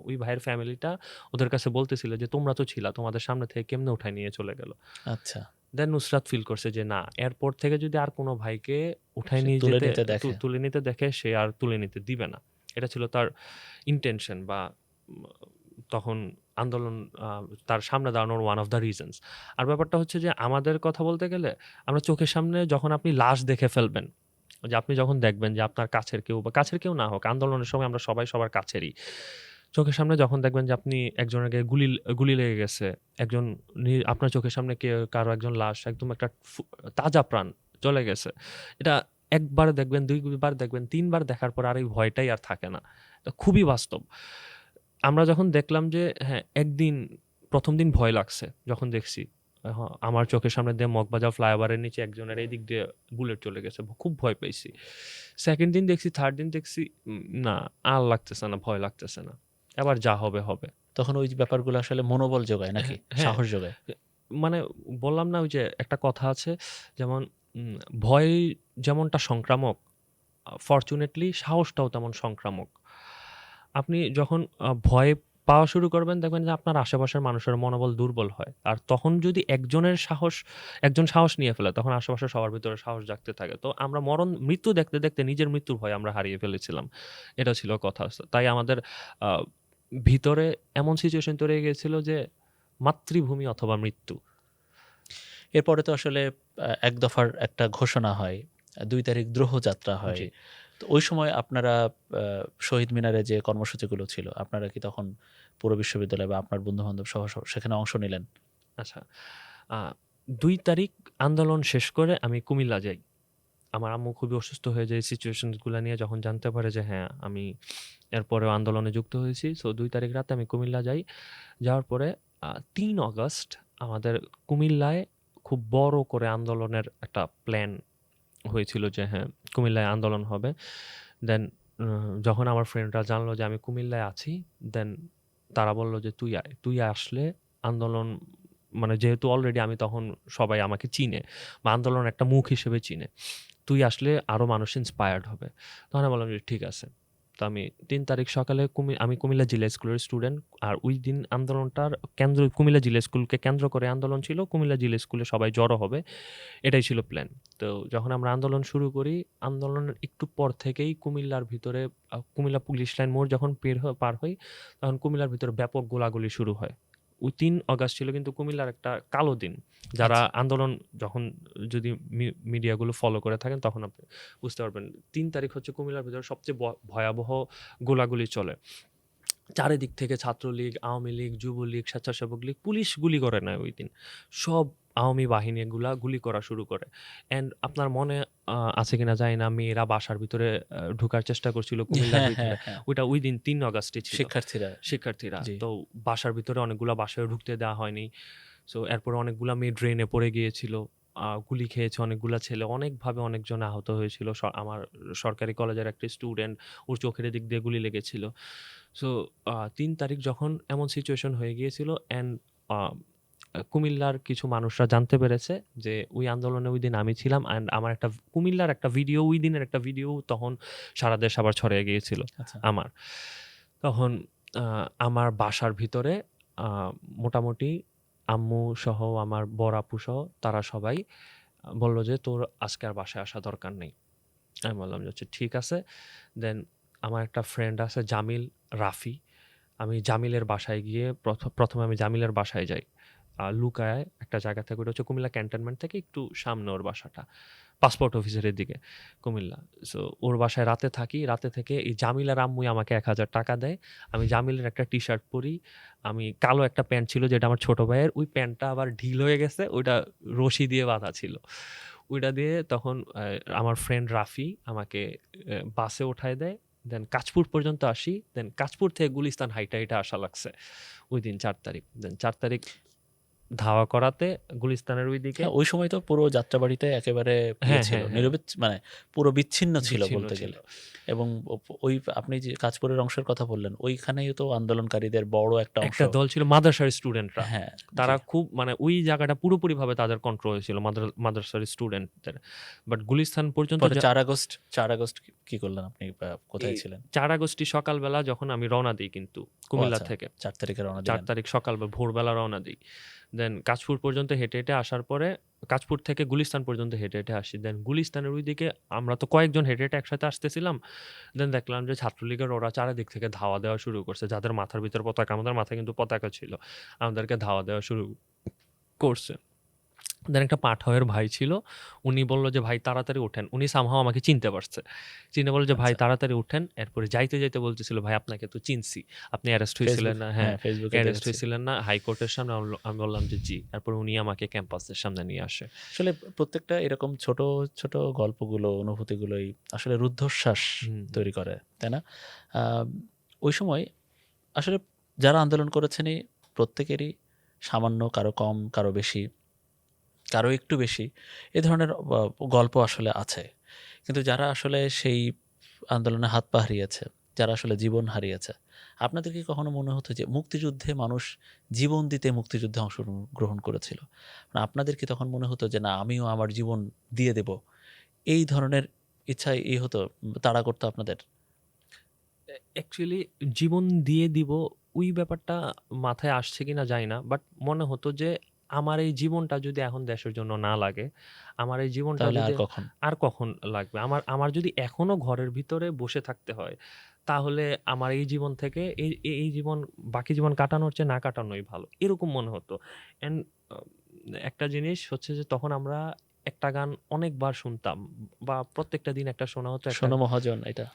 ওই ভাইয়ের ফ্যামিলিটা ওদের কাছে বলতেছিল যে তোমরা তো ছিলা, তোমাদের সামনে থেকে কেমনে উঠায় নিয়ে চলে গেল। আচ্ছা, দেন নুসরাত ফিল করছে যে না, এরপর থেকে যদি আর কোনো ভাইকে উঠায় সে নিয়ে তুলে নিতে দেখে। তুলে নিতে দেখে সে আর তুলে নিতে দিবে না। এটা ছিল তার ইন্টেনশন বা উম, তখন আন্দোলন তার সামনে দাঁড়ানোর ওয়ান অফ দ্য রিজনস। আর ব্যাপারটা হচ্ছে যে আমাদের কথা বলতে গেলে আমরা চোখের সামনে যখন আপনি লাশ দেখে ফেলবেন, যে আপনি যখন দেখবেন যে আপনার কাছের কেউ বা কাছের কেউ না হোক, আন্দোলনের সময় আমরা সবাই সবার কাছেরই, চোখের সামনে যখন দেখবেন যে আপনি একজনের গায়ে গুলি লেগে গেছে, একজন আপনার চোখের সামনে কারো একজন লাশ একদম একটা তাজা প্রাণ চলে গেছে, এটা একবার দেখবেন, দুইবার দেখবেন, তিনবার দেখার পর আর এই ভয়টাই আর থাকে না। এটা খুবই বাস্তব। আমরা যখন দেখলাম যে হ্যাঁ, একদিন প্রথম দিন ভয় লাগছে যখন দেখছি আমার চোখের সামনে দিয়ে মগবাজার ফ্লাইওভারের নিচে একজনের এই দিক দিয়ে বুলেট চলে গেছে, খুব ভয় পাইছি। সেকেন্ড দিন দেখছি, থার্ড দিন দেখছি, না আর লাগতেছে না, ভয় লাগতেছে না, এবার যা হবে হবে। তখন ওই ব্যাপারগুলো আসলে মনোবল যোগায় নাকি? হ্যাঁ, হ্যাঁ, সাহস যোগায়? মানে বললাম না ওই যে একটা কথা আছে, যেমন ভয় যেমনটা সংক্রামক, ফরচুনেটলি সাহসটাও তেমন সংক্রামক। আপনি যখন ভয় পাওয়া শুরু করবেন দেখবেন যে আপনার আশেপাশের মানুষের মনোবল দুর্বল হয়। আর তখন যদি একজন সাহস নিয়ে ফেলে তখন আশেপাশে সবার ভিতরে সাহস জাগতে থাকে। তো আমরা মৃত্যু দেখতে, দেখতে নিজের মৃত্যুর ভয় আমরা হারিয়ে ফেলেছিলাম। এটা ছিল কথা। তাই আমাদের আ ভিতরে এমন সিচুয়েশন তৈরি হয়ে গিয়েছিল যে মাতৃভূমি অথবা মৃত্যু। এরপরে তো আসলে এক দফার একটা ঘোষণা হয়। ২ তারিখ দ্রোহযাত্রা হয়। জি। তো ওই সময় আপনারা শহীদ মিনারে যে কর্মসূচিগুলো ছিল, আপনারা কি তখন পুরো বিশ্ববিদ্যালয় বা আপনার বন্ধু-বান্ধব সহ সেখানে অংশ নিলেন? আচ্ছা। আ ২ তারিখ আন্দোলন শেষ করে আমি কুমিল্লা যাই। আমার আম্মু খুবই অসুস্থ হয়ে যায় সিচুয়েশনস গুলা নিয়ে যখন জানতে পারে যে হ্যাঁ, আমি এরপরেও আন্দোলনে যুক্ত হয়েছি। সো ২ তারিখ রাতে আমি কুমিল্লা যাই। যাওয়ার পরে ৩ অগাস্ট আমাদের কুমিল্লায় খুব বড় করে আন্দোলনের একটা প্ল্যান হয়েছিল যে হ্যাঁ, কুমিল্লায় আন্দোলন হবে। দেন যখন আমার ফ্রেন্ডরা জানলো যে আমি কুমিল্লায় আছি, দেন তারা বলল যে, "তুই আয়। তুই আসলে আন্দোলন" মানে যেহেতু অলরেডি আমি তখন সবাই আমাকে চিনে বা আন্দোলনের একটা মুখ হিসেবে চিনে। "তুই আসলে আরো মানুষ ইন্সপায়ার্ড হবে।" তখন আমি বললাম যে, "ঠিক আছে।" তো আমি ৩ তারিখ সকালে আমি কুমিল্লা জিলা স্কুলের স্টুডেন্ট। আর ওইদিন আন্দোলনটার কুমিল্লা জিলা স্কুলকে কেন্দ্র করে আন্দোলন ছিল। কুমিল্লা জিলা স্কুলে সবাই জড়ো হবে। এটাই ছিল প্ল্যান। তো যখন আমরা আন্দোলন শুরু করি, আন্দোলনের একটু পর থেকেই কুমিল্লার ভিতরে কুমিল্লা পুলিশ লাইন মোড় যখন পার হই, তখন কুমিল্লার ভিতরে ব্যাপক গোলাগুলি শুরু হয়। ওই ৩ অগাস্ট ছিল কিন্তু কুমিল্লার একটা কালো দিন। যারা আচ্ছা। আন্দোলন যখন যদি মিডিয়াগুলো ফলো করে থাকেন তখন আপনি বুঝতে পারবেন। ৩ তারিখ হচ্ছে কুমিল্লার ভিতরে সবচেয়ে ভয়াবহ গোলাগুলি চলে। চারিদিক থেকে ছাত্রলীগ, আওয়ামী লীগ, যুবলীগ, স্বেচ্ছাসেবক লীগ, পুলিশ গুলি করে না ওইদিন। সব আওয়ামী বাহিনীগুলা গুলি করা শুরু করে। অ্যান্ড আপনার মনে আছে কিনা জানি না, মেয়েরা বাসার ভিতরে ঢুকার চেষ্টা করছিল কুমিল্লার হ্যাঁ, ভিতরে। হ্যাঁ, হ্যাঁ। ওইটা ওইদিন ৩ অগাস্টই ছিল। শিক্ষার্থীরা। শিক্ষার্থীরা। জি। তো বাসার ভিতরে অনেকগুলা বাসায় ঢুকতে দেওয়া হয়নি। সো এরপরে অনেকগুলা মেয়ে ড্রেনে পড়ে গিয়েছিল। গুলি খেয়েছে অনেকগুলা ছেলে। অনেকভাবে অনেকজন আহত হয়েছিল। আমার সরকারি কলেজের একটা স্টুডেন্ট, ওর চোখের এদিক দিয়ে গুলি লেগেছিল। সো ৩ তারিখ যখন এমন সিচুয়েশন হয়ে গিয়েছিল অ্যান্ড আ কুমিল্লার কিছু মানুষরা জানতে পেরেছে যে ওই আন্দোলনে ওইদিন আমি ছিলাম অ্যান্ড আমার একটা কুমিল্লার একটা ভিডিও, ওই দিনের একটা ভিডিও তখন সারা দেশ আবার ছড়িয়ে গিয়েছিল আচ্ছা। আমার। তখন আ আমার বাসার ভিতরে আ মোটামুটি আম্মু সহ আমার বড় আপু সহ তারা সবাই বলল যে, "তোর আজকে আর বাসায় আসা দরকার নেই।" আমি বললাম যে, "আচ্ছা ঠিক আছে।" দেন আমার একটা ফ্রেন্ড আছে জামিল, রাফি। আমি জামিলের বাসায় গিয়ে প্রথমে আমি জামিলের বাসায় যাই। লুকায় একটা জায়গা থেকে, ওটা হচ্ছে কুমিল্লা ক্যান্টনমেন্ট থেকে একটু সামনে ওর বাসাটা, পাসপোর্ট অফিসের দিকে কুমিল্লা। সো ওর বাসায় রাতে থাকি, রাতে থেকে এই জামিলার আম্মুই আমাকে 1,000 টাকা দেয়। আমি জামিলের একটা টি শার্ট পরি, আমি কালো একটা প্যান্ট ছিল যেটা আমার ছোট ভাইয়ের, ওই প্যান্টটা আবার ঢিল হয়ে গেছে, ওইটা রশি দিয়ে বাঁধা ছিল, ওইটা দিয়ে তখন আমার ফ্রেন্ড রাফি আমাকে বাসে উঠায় দেয়। দেন কাঁচপুর পর্যন্ত আসি, দেন কাঁচপুর থেকে গুলিস্তান হাইটা হাইটা আসা লাগছে ওই দিন 4 তারিখ। দেন 4 তারিখ ধাওয়া করাতে গুলিস্তানের ওই দিকে, ওই সময় তো পুরো যাত্রাবাড়িতে একেবারে হ্যাঁ ছিল, হ্যাঁ হ্যাঁ, মানে পুরো বিচ্ছিন্ন ছিল বিচ্ছিন্ন বলতে ছিল। গেলে। এবং ওই আপনি যে কাঁচপুরের অংশের কথা বললেন, ওইখানেই তো আন্দোলনকারীদের বড় একটা অংশ। একটা দল ছিল মাদ্রাসার স্টুডেন্টরা, হ্যাঁ, তারা জি। খুব মানে ওই জায়গাটা পুরোপুরিভাবে তাদের কন্ট্রোলে ছিল, মাদ্রাসার স্টুডেন্টদের। বাট গুলিস্তান পর্যন্ত পরে 4 আগস্ট কি করলেন আপনি, কোথায় এই ছিলেন? 4 আগস্টই সকালবেলা যখন আমি রওনা দিই কিন্তু কুমিল্লা আচ্ছা, থেকে, 4 তারিখে রওনা 4 দিলেন। তারিখ সকালবেলা ভোরবেলা রওনা দিই। দেন কাঁচপুর পর্যন্ত হেঁটে হেঁটে আসার পরে, কাঁচপুর থেকে গুলিস্তান পর্যন্ত হেঁটে হেঁটে আসি। দেন গুলিস্তানের ওইদিকে আমরা তো কয়েকজন হেঁটে হেঁটে একসাথে আসতেছিলাম। দেন দেখলাম যে ছাত্রলীগের ওরা চারিদিক থেকে ধাওয়া দেওয়া শুরু করছে, যাদের মাথার ভিতর পতাকা, আমাদের মাথায় কিন্তু পতাকা ছিল, আমাদেরকে ধাওয়া দেওয়া শুরু করছে। দেন একটা পাঠাওয়ের ভাই ছিল, উনি বলল যে ভাই তাড়াতাড়ি ওঠেন, উনি সামহাও আমাকে চিনতে পারছে, চিনে বলল যে ভাই আচ্ছা, তাড়াতাড়ি উঠেন। এরপরে যাইতে যাইতে বলতেছিল ভাই আপনাকে তো চিনছি, আপনি অ্যারেস্ট হয়েছিলেন না? হ্যাঁ, ফেসবুকে অ্যারেস্ট দেখেছি। হয়েছিলেন না হাইকোর্টের সামনে? আমি বললাম যে জি। তারপর উনি আমাকে ক্যাম্পাসের সামনে নিয়ে আসে। আসলে প্রত্যেকটা এরকম ছোট ছোট গল্পগুলো, অনুভূতিগুলোই আসলে রুদ্ধশ্বাস হুম, তৈরি করে, তাই না? আহ, ওই সময় আসলে যারা আন্দোলন করেছেনই প্রত্যেকেরই সামান্য, কারো কম, কারো বেশি, কারো একটু বেশি, এ ধরনের গল্প আসলে আছে। কিন্তু যারা আসলে সেই আন্দোলনে হাত পা হারিয়েছে, যারা আসলে জীবন হারিয়েছে, আপনাদের কি কখনো মনে হতো যে মুক্তিযুদ্ধে মানুষ জীবন দিতে মুক্তিযুদ্ধে অংশগ্রহণ করেছিল? মানে আপনাদের কি তখন মনে হতো যে না, আমিও আমার জীবন দিয়ে দেব? এই ধরনের ইচ্ছা হতো, তাড়া করতো আপনাদের? অ্যাকচুয়ালি জীবন দিয়ে দিব ওই ব্যাপারটা মাথায় আসছে কিনা জানি না, বাট মনে হতো যে আমার এই জীবনটা যদি এখন দেশের জন্য না লাগে, আমার এই জীবনটা তাহলে যদি আর কখন? আর কখন লাগবে, আমার আমার যদি এখনো ঘরের ভিতরে বসে থাকতে হয়, তাহলে আমার এই জীবন থেকে এই জীবন, বাকি জীবন কাটানোর চেয়ে না কাটানোই ভালো, এরকম মনে হতো। অ্যান্ড একটা জিনিস হচ্ছে যে তখন আমরা একটা গান অনেকবার শুনতাম, বা প্রত্যেকটা দিন একটা শোনা হতো একটা। শোনো মহাজন, এটা?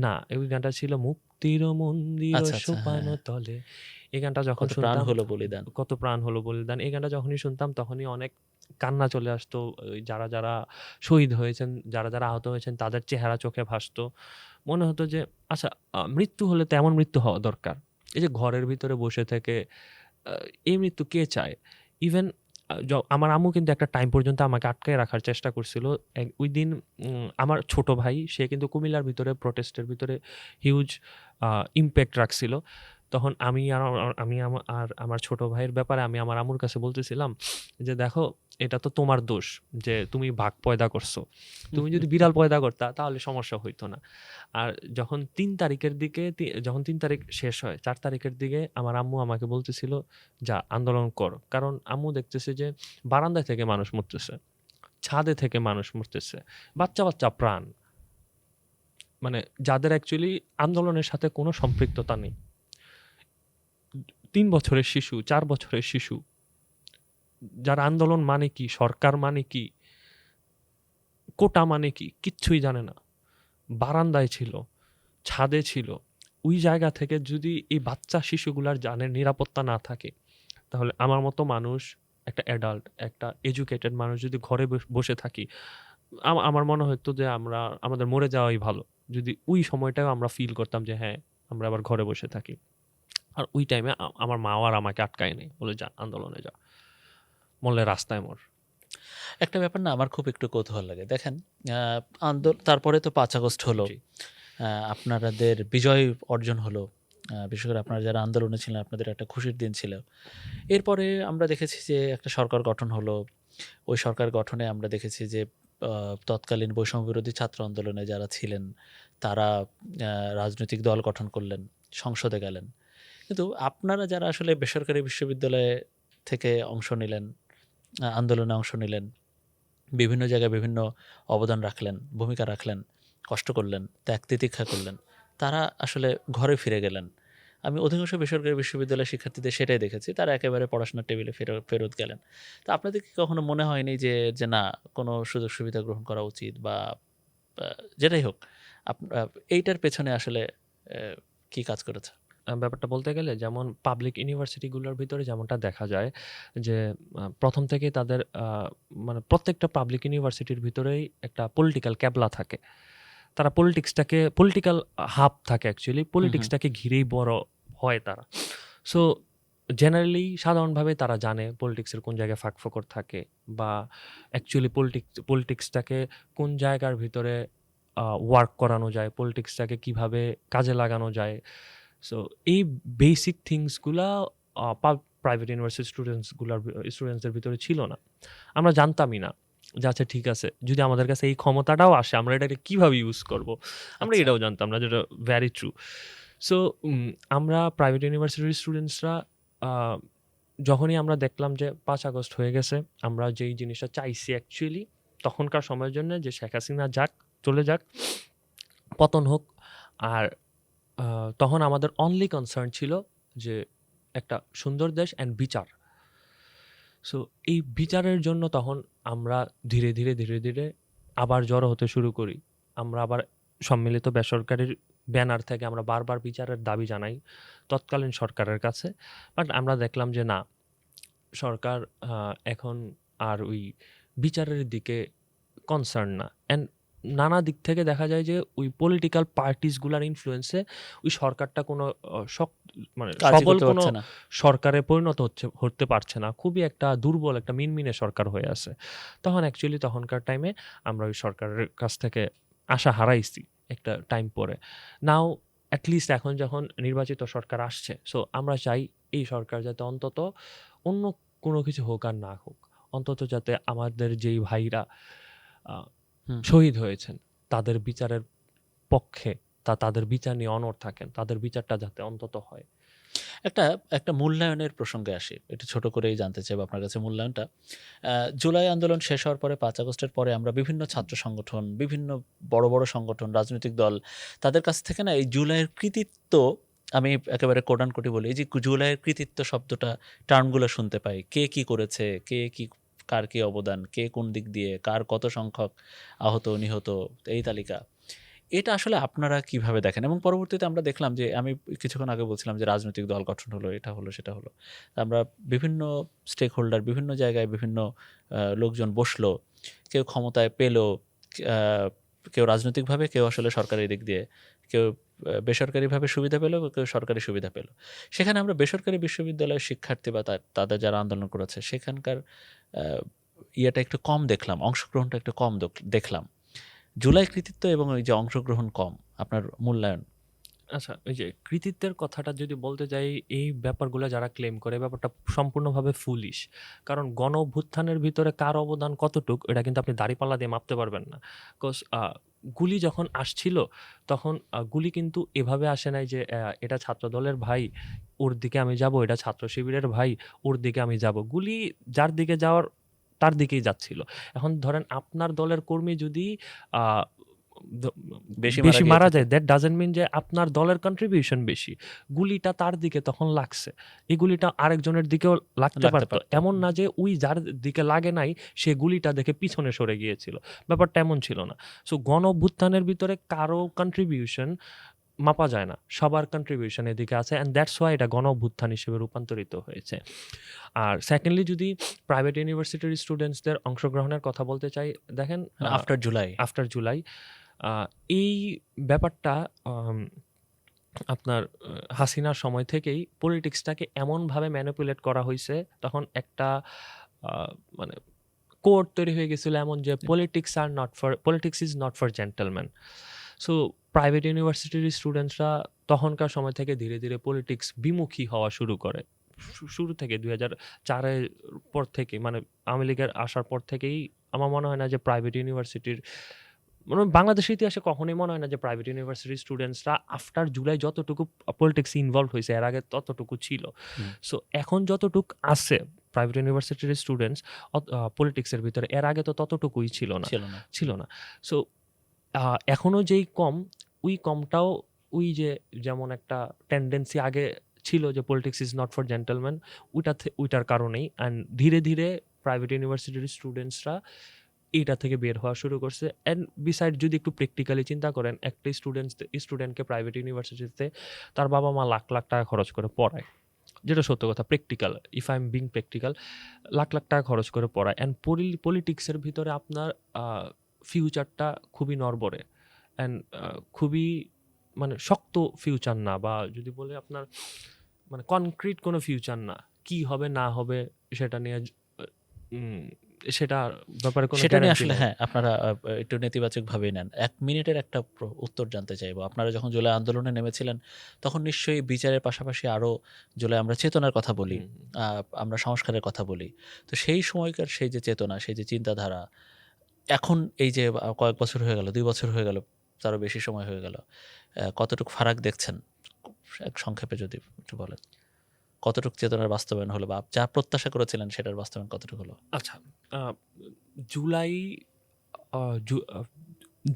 না, ওই গানটা ছিল মুক্তির মন্দির আচ্ছা, আচ্ছা, সোপান হ্যাঁ। তলে। এই গানটা যখন কত প্রাণ শুনতাম, হলো বলিদান। কত প্রাণ হলো বলিদান। এই গানটা যখনই শুনতাম তখনই অনেক কান্না চলে আসতো। ওই যারা, যারা শহীদ হয়েছেন, যারা, যারা আহত হয়েছেন তাদের চেহারা চোখে ভাসতো। মনে হতো যে আচ্ছা, মৃত্যু হলে তো এমন মৃত্যু হওয়া দরকার। এই যে ঘরের ভিতরে বসে থেকে আ এই মৃত্যু কে চায়? ইভেন আমার আম্মু কিন্তু একটা টাইম পর্যন্ত আমাকে আটকায় রাখার চেষ্টা করছিল। ওইদিন আমার ছোট ভাই সে কিন্তু কুমিল্লার ভিতরে প্রটেস্টের ভিতরে হিউজ আ ইমপ্যাক্ট রাখছিল। তখন আর আমার ছোট ভাইয়ের ব্যাপারে আমি আমার আম্মুর কাছে বলতেছিলাম যে, "দেখো, এটা তো তোমার দোষ যে তুমি বাঘ পয়দা করছো। তুমি যদি বিড়াল পয়দা করতা তাহলে সমস্যা হইতো না।" আর যখন ৩ তারিখের দিকে, যখন ৩ তারিখ শেষ হয়, ৪ তারিখের দিকে আমার আম্মু আমাকে বলতেছিল, "যা আন্দোলন কর।" কারণ আম্মু দেখতেছে যে বারান্দায় থেকে মানুষ মরতেছে, ছাদে থেকে মানুষ মরতেছে, বাচ্চা, বাচ্চা প্রাণ। মানে যাদের অ্যাকচুয়ালি আন্দোলনের সাথে কোনো সম্পৃক্ততা নেই। ৩ বছরের শিশু, ৪ বছরের শিশু, যারা আন্দোলন মানে কি, সরকার মানে কি, কোটা মানে কি, কিচ্ছুই জানে না। বারান্দায় ছিল, ছাদে ছিল। ওই জায়গা থেকে যদি এই বাচ্চা শিশুগুলার জানের নিরাপত্তা না থাকে, তাহলে আমার মতো মানুষ, একটা অ্যাডাল্ট, একটা এডুকেটেড মানুষ যদি ঘরে বসে থাকি, আমার মনে হতো যে আমাদের মরে যাওয়াই ভালো। যদি ওই সময়টাও আমরা ফিল করতাম যে হ্যাঁ, আমরা আবার ঘরে বসে থাকি। আর ওই টাইমে আমার মাও আর আমাকে আটকায় নাই। বলে, "যা আন্দোলনে যা। মরলে রাস্তায় মর।" একটা ব্যাপার না আমার খুব একটু কৌতূহল লাগে। দেখেন, তারপরে তো ৫ আগস্ট হলো। জি। আপনাদের বিজয় অর্জন হলো। বিশেষ করে আপনারা যারা আন্দোলনে ছিলেন, আপনাদের একটা খুশির দিন ছিল। এরপরে আমরা দেখেছি যে একটা সরকার গঠন হলো। ওই সরকার গঠনে আমরা দেখেছি যে আ তৎকালীন বৈষম্যবিরোধী ছাত্র আন্দোলনে যারা ছিলেন, তারা রাজনৈতিক দল গঠন করলেন, সংসদে গেলেন। কিন্তু আপনারা যারা আসলে বেসরকারি বিশ্ববিদ্যালয়ে থেকে অংশ নিলেন, আন্দোলনে অংশ নিলেন, বিভিন্ন জায়গায় বিভিন্ন অবদান রাখলেন, ভূমিকা রাখলেন, কষ্ট করলেন, ত্যাগ তিতিক্ষা করলেন, তারা আসলে ঘরে ফিরে গেলেন। আমি অধিকাংশ বেসরকারি বিশ্ববিদ্যালয়ের শিক্ষার্থীদের সেটাই দেখেছি, তারা একেবারে পড়াশোনার টেবিলে ফেরত গেলেন। তো আপনাদের কি কখনো মনে হয়নি যে যে না, কোনো সুযোগ সুবিধা গ্রহণ করা উচিত, বা যেটাই হোক, এইটার পেছনে আসলে কি কাজ করেছে? ব্যাপারটা বলতে গেলে যেমন পাবলিক ইউনিভার্সিটিগুলোর ভিতরে যেমনটা দেখা যায় যে প্রথম থেকেই তাদের মানে প্রত্যেকটা পাবলিক ইউনিভার্সিটির ভিতরেই একটা পলিটিক্যাল ক্যাবলা থাকে। তারা পলিটিক্যাল হাব থাকে অ্যাকচুয়ালি, হুম, হুম। পলিটিক্সটাকে ঘিরেই বড় হয় তারা। সো জেনারেলি সাধারণভাবে তারা জানে পলিটিক্সের কোন জায়গায় ফাঁকফোকর থাকে, বা অ্যাকচুয়ালি পলিটিক্সটাকে কোন জায়গার ভিতরে ওয়ার্ক করানো যায়, পলিটিক্সটাকে কিভাবে কাজে লাগানো যায়। সো এই বেসিক থিংসগুলা প্রাইভেট ইউনিভার্সিটি স্টুডেন্টসদের ভিতরে ছিল না। আমরা জানতামই না যে আচ্ছা ঠিক আছে, যদি আমাদের কাছে এই ক্ষমতাটাও আসে আমরা এটাকে কিভাবে ইউজ করব, আমরা আচ্ছা। এটাও জানতাম না, যেটা ভ্যারি ট্রু। সো আমরা প্রাইভেট ইউনিভার্সিটির স্টুডেন্টসরা যখনই আমরা দেখলাম যে 5 আগস্ট হয়ে গেছে, আমরা যেই জিনিসটা চাইছি অ্যাকচুয়ালি তখনকার সময়ের জন্য, যে শেখ হাসিনা যাক, চলে যাক, পতন হোক, আর তখন আমাদের অনলি কনসার্ন ছিল যে একটা সুন্দর দেশ অ্যান্ড বিচার। সো এই বিচারের জন্য তখন আমরা ধীরে ধীরে ধীরে ধীরে আবার জড়ো হতে শুরু করি। আমরা আবার সম্মিলিত বেসরকারির ব্যানার থেকে আমরা বারবার বিচারের দাবি জানাই তৎকালীন সরকারের কাছে। বাট আমরা দেখলাম যে না, সরকার এখন আর ওই বিচারের দিকে কনসার্ন না। অ্যান্ড নানা দিক থেকে দেখা যায় যে ওই পলিটিক্যাল পার্টিসগুলার ইনফ্লুয়েন্সে ওই সরকারটা কোনো মানে কাজই সবল করতে কোনো পারছে না। সরকারে পরিণত হতে পারছে না। খুবই একটা দুর্বল, একটা মিনমিনে সরকার হয়ে আছে। তখন অ্যাকচুয়ালি তখনকার টাইমে আমরা ওই সরকারের কাছ থেকে আশা হারাইছি একটা টাইম পরে। নাও এট লিস্ট এখন যখন নির্বাচিত সরকার আসছে, সো আমরা চাই এই সরকার যাতে অন্তত অন্য কোনো কিছু হোক আর না হোক, অন্তত যাতে আমাদের যেই ভাইরা আ হুম। শহীদ হয়েছেন তাদের বিচারের পক্ষে, তাদের বিচার নিয়ে অনড় থাকেন। তাদের বিচারটা যাতে অন্তত হয়। একটা একটা মূল্যায়নের প্রসঙ্গে আসি। একটু ছোট করেই জানতে চাইবো আপনার কাছে মূল্যায়নটা। জুলাই আন্দোলন শেষ হওয়ার পরে ৫ আগস্টের পরে আমরা বিভিন্ন ছাত্র সংগঠন, বিভিন্ন বড়, বড় সংগঠন, রাজনৈতিক দল, তাদের কাছ থেকে না এই জুলাইয়ের কৃতিত্ব, আমি একেবারে কোটানকুটি বলি, এই যে জুলাইয়ের কৃতিত্ব শব্দটা, টার্মগুলো শুনতে পাই। কে কি করেছে, কে কি, কার কি অবদান, কে কোন দিক দিয়ে, কার কত সংখ্যক আহত, নিহত, এই তালিকা। এটা আসলে আপনারা কিভাবে দেখেন? এবং পরবর্তীতে আমরা দেখলাম যে, আমি কিছুক্ষণ আগে বলছিলাম যে রাজনৈতিক দল গঠন হলো, এটা হলো, সেটা হলো। আমরা বিভিন্ন স্টেক হোল্ডার, বিভিন্ন জায়গায় বিভিন্ন লোকজন বসলো। কেউ ক্ষমতায় পেলো, আ কেউ রাজনৈতিকভাবে, কেউ আসলে সরকারি দিক দিয়ে, কেউ বেসরকারিভাবে সুবিধা পেলো, কেউ সরকারি সুবিধা পেলো। সেখানে আমরা বেসরকারি বিশ্ববিদ্যালয়ের শিক্ষার্থী বা তাদের যারা আন্দোলন করেছে সেখানকার আ ইয়েটা একটু কম দেখলাম, অংশগ্রহণটা একটু কম দেখলাম। জুলাই কৃতিত্ব এবং ওই যে অংশগ্রহণ কম, আপনার মূল্যায়ন? আচ্ছা, এই যে কৃতিত্বের কথাটা যদি বলতে যাই, এই ব্যাপারগুলো যারা ক্লেম করে, ব্যাপারটা সম্পূর্ণভাবে ফুলিশ। কারণ গণ অভ্যুত্থানের ভিতরে কার অবদান কতটুক, এটা কিন্তু আপনি দাঁড়িপাল্লা দিয়ে মাপতে পারবেন না। বিকজ গুলি যখন আসছিল, তখন গুলি কিন্তু এভাবে আসে নাই যে এটা ছাত্রদলের ভাই, ওর দিকে আমি যাব, এটা ছাত্র শিবিরের ভাই, ওর দিকে আমি যাব। গুলি যার দিকে যাওয়ার তার দিকেই যাচ্ছিল। এখন ধরেন আপনার দলের কর্মী যদি আ দ বেশি মারা বেশি গিয়ে মারা থাকে। যায়, দ্যাট ডাজন্ট মিন যে আপনার দলের কন্ট্রিবিউশন বেশি। গুলিটা তার দিকে তখন লাগছে। এই গুলিটা আরেকজনের দিকেও লাগতে লাগতে পারত। পারত। এমন না যে ওই যার দিকে লাগে নাই সে গুলিটা দেখে পিছনে সরে গিয়েছিল। ব্যাপারটা এমন ছিল না। সো গণ অভ্যুত্থানের ভিতরে কারো কন্ট্রিবিউশন মাপা যায় না। সবার কন্ট্রিবিউশন এদিকে আছে, অ্যান্ড দ্যাটস হোয়াই এটা গণ অভ্যুত্থান হিসেবে রূপান্তরিত হয়েছে। আর সেকেন্ডলি যদি প্রাইভেট ইউনিভার্সিটির স্টুডেন্টসদের অংশগ্রহণের কথা বলতে চাই, দেখেন আফটার জুলাই। আফটার জুলাই এই ব্যাপারটা আম আপনার হাসিনার সময় থেকেই পলিটিক্সটাকে এমনভাবে ম্যানিপুলেট করা হইছে, তখন একটা আ মানে কোড তৈরি হয়ে গেছিল এমন যে politics is not for gentleman. So private ইউনিভার্সিটির স্টুডেন্টসরা তখনকার সময় থেকে ধীরে ধীরে পলিটিক্স বিমুখী হওয়া শুরু করে। শুরু থেকে ২০০৪ এর পর থেকে, মানে আওয়ামী লীগের আসার পর থেকেই আমার মনে হয় না যে প্রাইভেট ইউনিভার্সিটির, মানে বাংলাদেশের ইতিহাসে কখনোই মনে হয় না যে প্রাইভেট ইউনিভার্সিটির স্টুডেন্টসরা আফটার জুলাই যতটুকু পলিটিক্সে ইনভলভ হয়েছে এর আগে ততটুকু ছিল। হুম। সো এখন যতটুক আছে প্রাইভেট ইউনিভার্সিটির স্টুডেন্টস পলিটিক্সের ভিতরে, এর আগে তো ততটুকুই ছিল না। ছিল না। ছিল না। সো এখনো যেই কম, ওই কমটাও ওই যে যেমন একটা টেন্ডেন্সি আগে ছিল যে politics is not for gentleman, ওইটার কারণেই অ্যান্ড ধীরে ধীরে প্রাইভেট ইউনিভার্সিটির স্টুডেন্টসরা এইটা থেকে বের হওয়া শুরু করছে। অ্যান্ড বিসাইড যদি একটু প্র্যাকটিক্যালি চিন্তা করেন, একটা স্টুডেন্টকে প্রাইভেট ইউনিভার্সিটিতে তার বাবা মা লাখ লাখ টাকা খরচ করে পড়ায়, যেটা সত্য কথা, practical, if I am being practical, lakh lakh টাকা খরচ করে পড়ায়। অ্যান্ড পলিটিক্সের ভিতরে আপনার ফিউচারটা খুবই নড়বড়ে অ্যান্ড খুবই মানে শক্ত ফিউচার না, বা যদি বলে আপনার মানে কনক্রিট কোনো ফিউচার না, কি হবে না হবে সেটা নিয়ে উম, সেটা ব্যাপারে কোনো সেটা নিয়ে গ্যারান্টি আসলে নেই। হ্যাঁ, আপনারা একটু নেতিবাচকভাবেই নেন। ১ মিনিটের একটা উত্তর জানতে চাইবো। আপনারা যখন জুলাই আন্দোলনে নেমেছিলেন, তখন নিশ্চয়ই বিচারের পাশাপাশি আরো জুলাই আমরা চেতনার কথা বলি, হুম, হুম। আমরা সংস্কারের কথা বলি। তো সেই সময়কার সেই যে চেতনা, সেই যে চিন্তাধারা, এখন এই যে কয়েক বছর হয়ে গেল, ২ বছর হয়ে গেল, তারও বেশি সময় হয়ে গেল। কতটুকু ফারাক দেখছেন? এক সংক্ষেপে যদি একটু বলেন। কতটুকু চেতনার বাস্তবায়ন হলো, বা যা প্রত্যাশা করেছিলেন সেটার বাস্তবায়ন কতটুকু হলো? আচ্ছা, আহ, জুলাই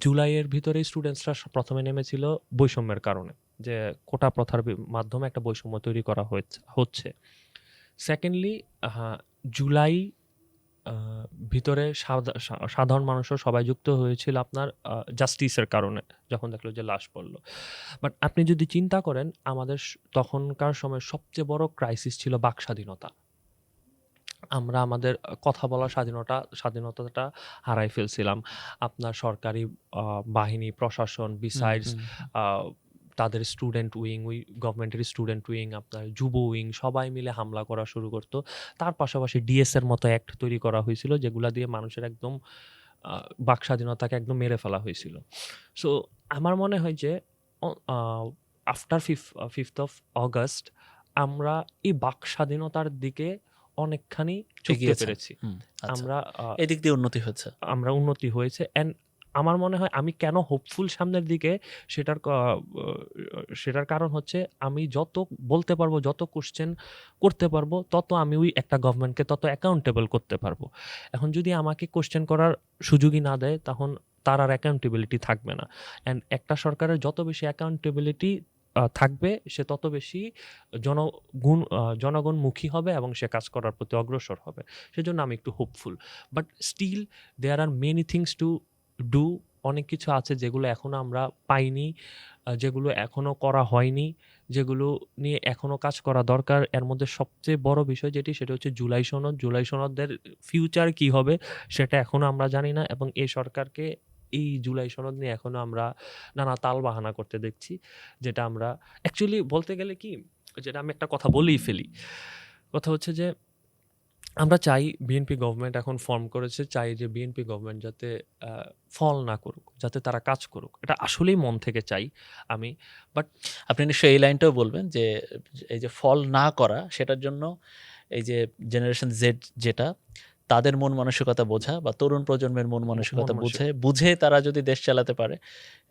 জুলাইয়ের ভিতরে স্টুডেন্টসরা প্রথমে নেমেছিল বৈষম্যের কারণে, যে কোটা প্রথার মাধ্যমে একটা বৈষম্য তৈরি করা হচ্ছে। সেকেন্ডলি জুলাই ভিতরে সাধারণ মানুষও সবাই যুক্ত হয়েছিল আপনার জাস্টিসের কারণে, যখন দেখলো যে লাশ পড়লো। বাট আপনি যদি চিন্তা করেন, আমাদের তখনকার সময় সবচেয়ে বড় ক্রাইসিস ছিল বাক স্বাধীনতা। আমরা আমাদের কথা বলার স্বাধীনতাটা হারাই ফেলছিলাম। আপনার সরকারি বাহিনী, প্রশাসন, হুম, বিসাইডস হুম। তাদের স্টুডেন্ট উইং, গভর্নমেন্টের স্টুডেন্ট উইং, আপনার যুব উইং, সবাই মিলে হামলা করা শুরু করতো। তার পাশাপাশি ডিএস এর মতো অ্যাক্ট তৈরি করা হয়েছিল, যেগুলা দিয়ে মানুষের একদম বাক স্বাধীনতাকে একদম মেরে ফেলা হয়েছিল। সো আমার মনে হয় যে আফটার 5th of অগাস্ট আমরা এই বাক স্বাধীনতার দিকে অনেকখানি ঝুঁকতে এগিয়েছেন। পেরেছি। হুম, আচ্ছা। আমরা এদিক দিয়ে উন্নতি হচ্ছে। আমরা উন্নতি হয়েছে। অ্যান্ড আমার মনে হয় আমি কেন হোপফুল সামনের দিকে, সেটার কারণ হচ্ছে আমি যত বলতে পারবো, যত কোশ্চেন করতে পারবো, তত আমি ওই একটা গভর্নমেন্টকে তত অ্যাকাউন্টেবল করতে পারবো। এখন যদি আমাকে কোশ্চেন করার সুযোগই না দেয়, তখন তার আর অ্যাকাউন্টেবিলিটি থাকবে না। অ্যান্ড একটা সরকারের যত বেশি অ্যাকাউন্টেবিলিটি থাকবে, সে তত বেশি জনগণমুখী হবে এবং সে কাজ করার প্রতি অগ্রসর হবে। সেজন্য আমি একটু hopeful. But still there are many things to do. অনেক কিছু আছে যেগুলো এখনো আমরা পাইনি, যেগুলো এখনো করা হয়নি, যেগুলো নিয়ে এখনো কাজ করা দরকার। এর মধ্যে সবচেয়ে বড় বিষয় সেটা হচ্ছে জুলাই সনদ। জুলাই সনদের ফিউচার কি হবে সেটা এখনো আমরা জানি না, এবং এই সরকারকে এই জুলাই সনদ নিয়ে এখনো আমরা নানা তালবাহানা করতে দেখছি, যেটা আমরা অ্যাকচুয়ালি বলতে গেলে কি, যেটা আমি একটা কথা বলেই ফেলি। কথা হচ্ছে যে আমরা চাই, বিএনপি গভর্নমেন্ট এখন ফর্ম করেছে, চাই যে বিএনপি গভর্নমেন্ট যাতে ফল না করুক, যাতে তারা কাজ করুক। এটা আসলেই মন থেকে চাই আমি। বাট আপনি নিশ্চয়ই এই লাইনটাও বলবেন যে, এই যে ফল না করা, সেটার জন্য এই যে জেনারেশন জেড যেটা, তাদের মন মানসিকতা বোঝা, বা তরুণ প্রজন্মের মন মানসিকতা বুঝে তারা যদি দেশ চালাতে পারে,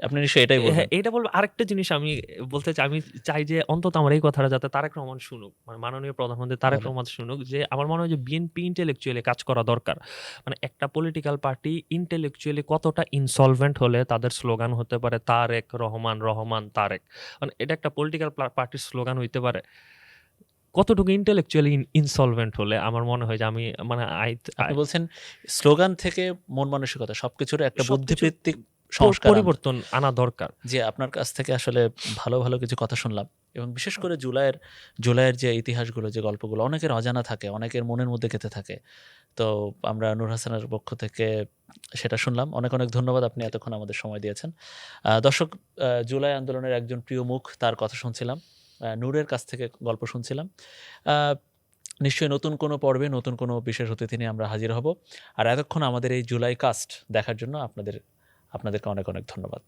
আপনি নিশ্চয়ই এটাই বলবেন। হ্যাঁ, এটা বলবো। আরেকটা জিনিস আমি বলতে চাই, আমি চাই যে অন্তত আমার এই কথাটা যাতে তারেক রহমান শুনুক, মানে মাননীয় প্রধানমন্ত্রী তারেক বলেন। রহমান শুনুক, যে আমার মনে হয় যে বিএনপি ইন্টেলেকচুয়ালি কাজ করা দরকার। মানে একটা পলিটিক্যাল পার্টি ইন্টেলেকচুয়ালি কতটা ইনসলভেন্ট হলে তাদের স্লোগান হতে পারে তারেক রহমান, রহমান তারেক। মানে এটা একটা পলিটিক্যাল পার্টির স্লোগান হইতে পারে? কতটুকু ইন্টেলেকচুয়ালি ইনসলভেন্ট হলে আমার মনে হয় যে আমি মানে আপনি বলছেন স্লোগান থেকে মন মানসিকতা সবকিছুর একটা সবকিছু বুদ্ধিবৃত্তিক সংস্কার পরিবর্তন আনা দরকার। যে আপনার কাছ থেকে আসলে ভালো ভালো কিছু কথা শুনলাম, এবং বিশেষ করে জুলাইয়ের যে ইতিহাসগুলো, যে গল্পগুলো অনেকের অজানা থাকে, অনেকের মনের মধ্যে গেঁথে থাকে। তো আমরা নূর হাসানের পক্ষ থেকে সেটা শুনলাম। অনেক অনেক ধন্যবাদ, আপনি এতক্ষণ আমাদের সময় দিয়েছেন। দর্শক, জুলাই আন্দোলনের একজন প্রিয় মুখ, তার কথা শুনছিলাম, নূরের কাছ থেকে গল্প শুনছিলাম। নিশ্চয়ই নতুন কোনো পর্বে নতুন কোনো বিশেষ অতিথি নিয়ে আমরা হাজির হব। আর এতক্ষণ আমাদের এই জুলাই কাস্ট দেখার জন্য আপনাদেরকে অনেক অনেক ধন্যবাদ।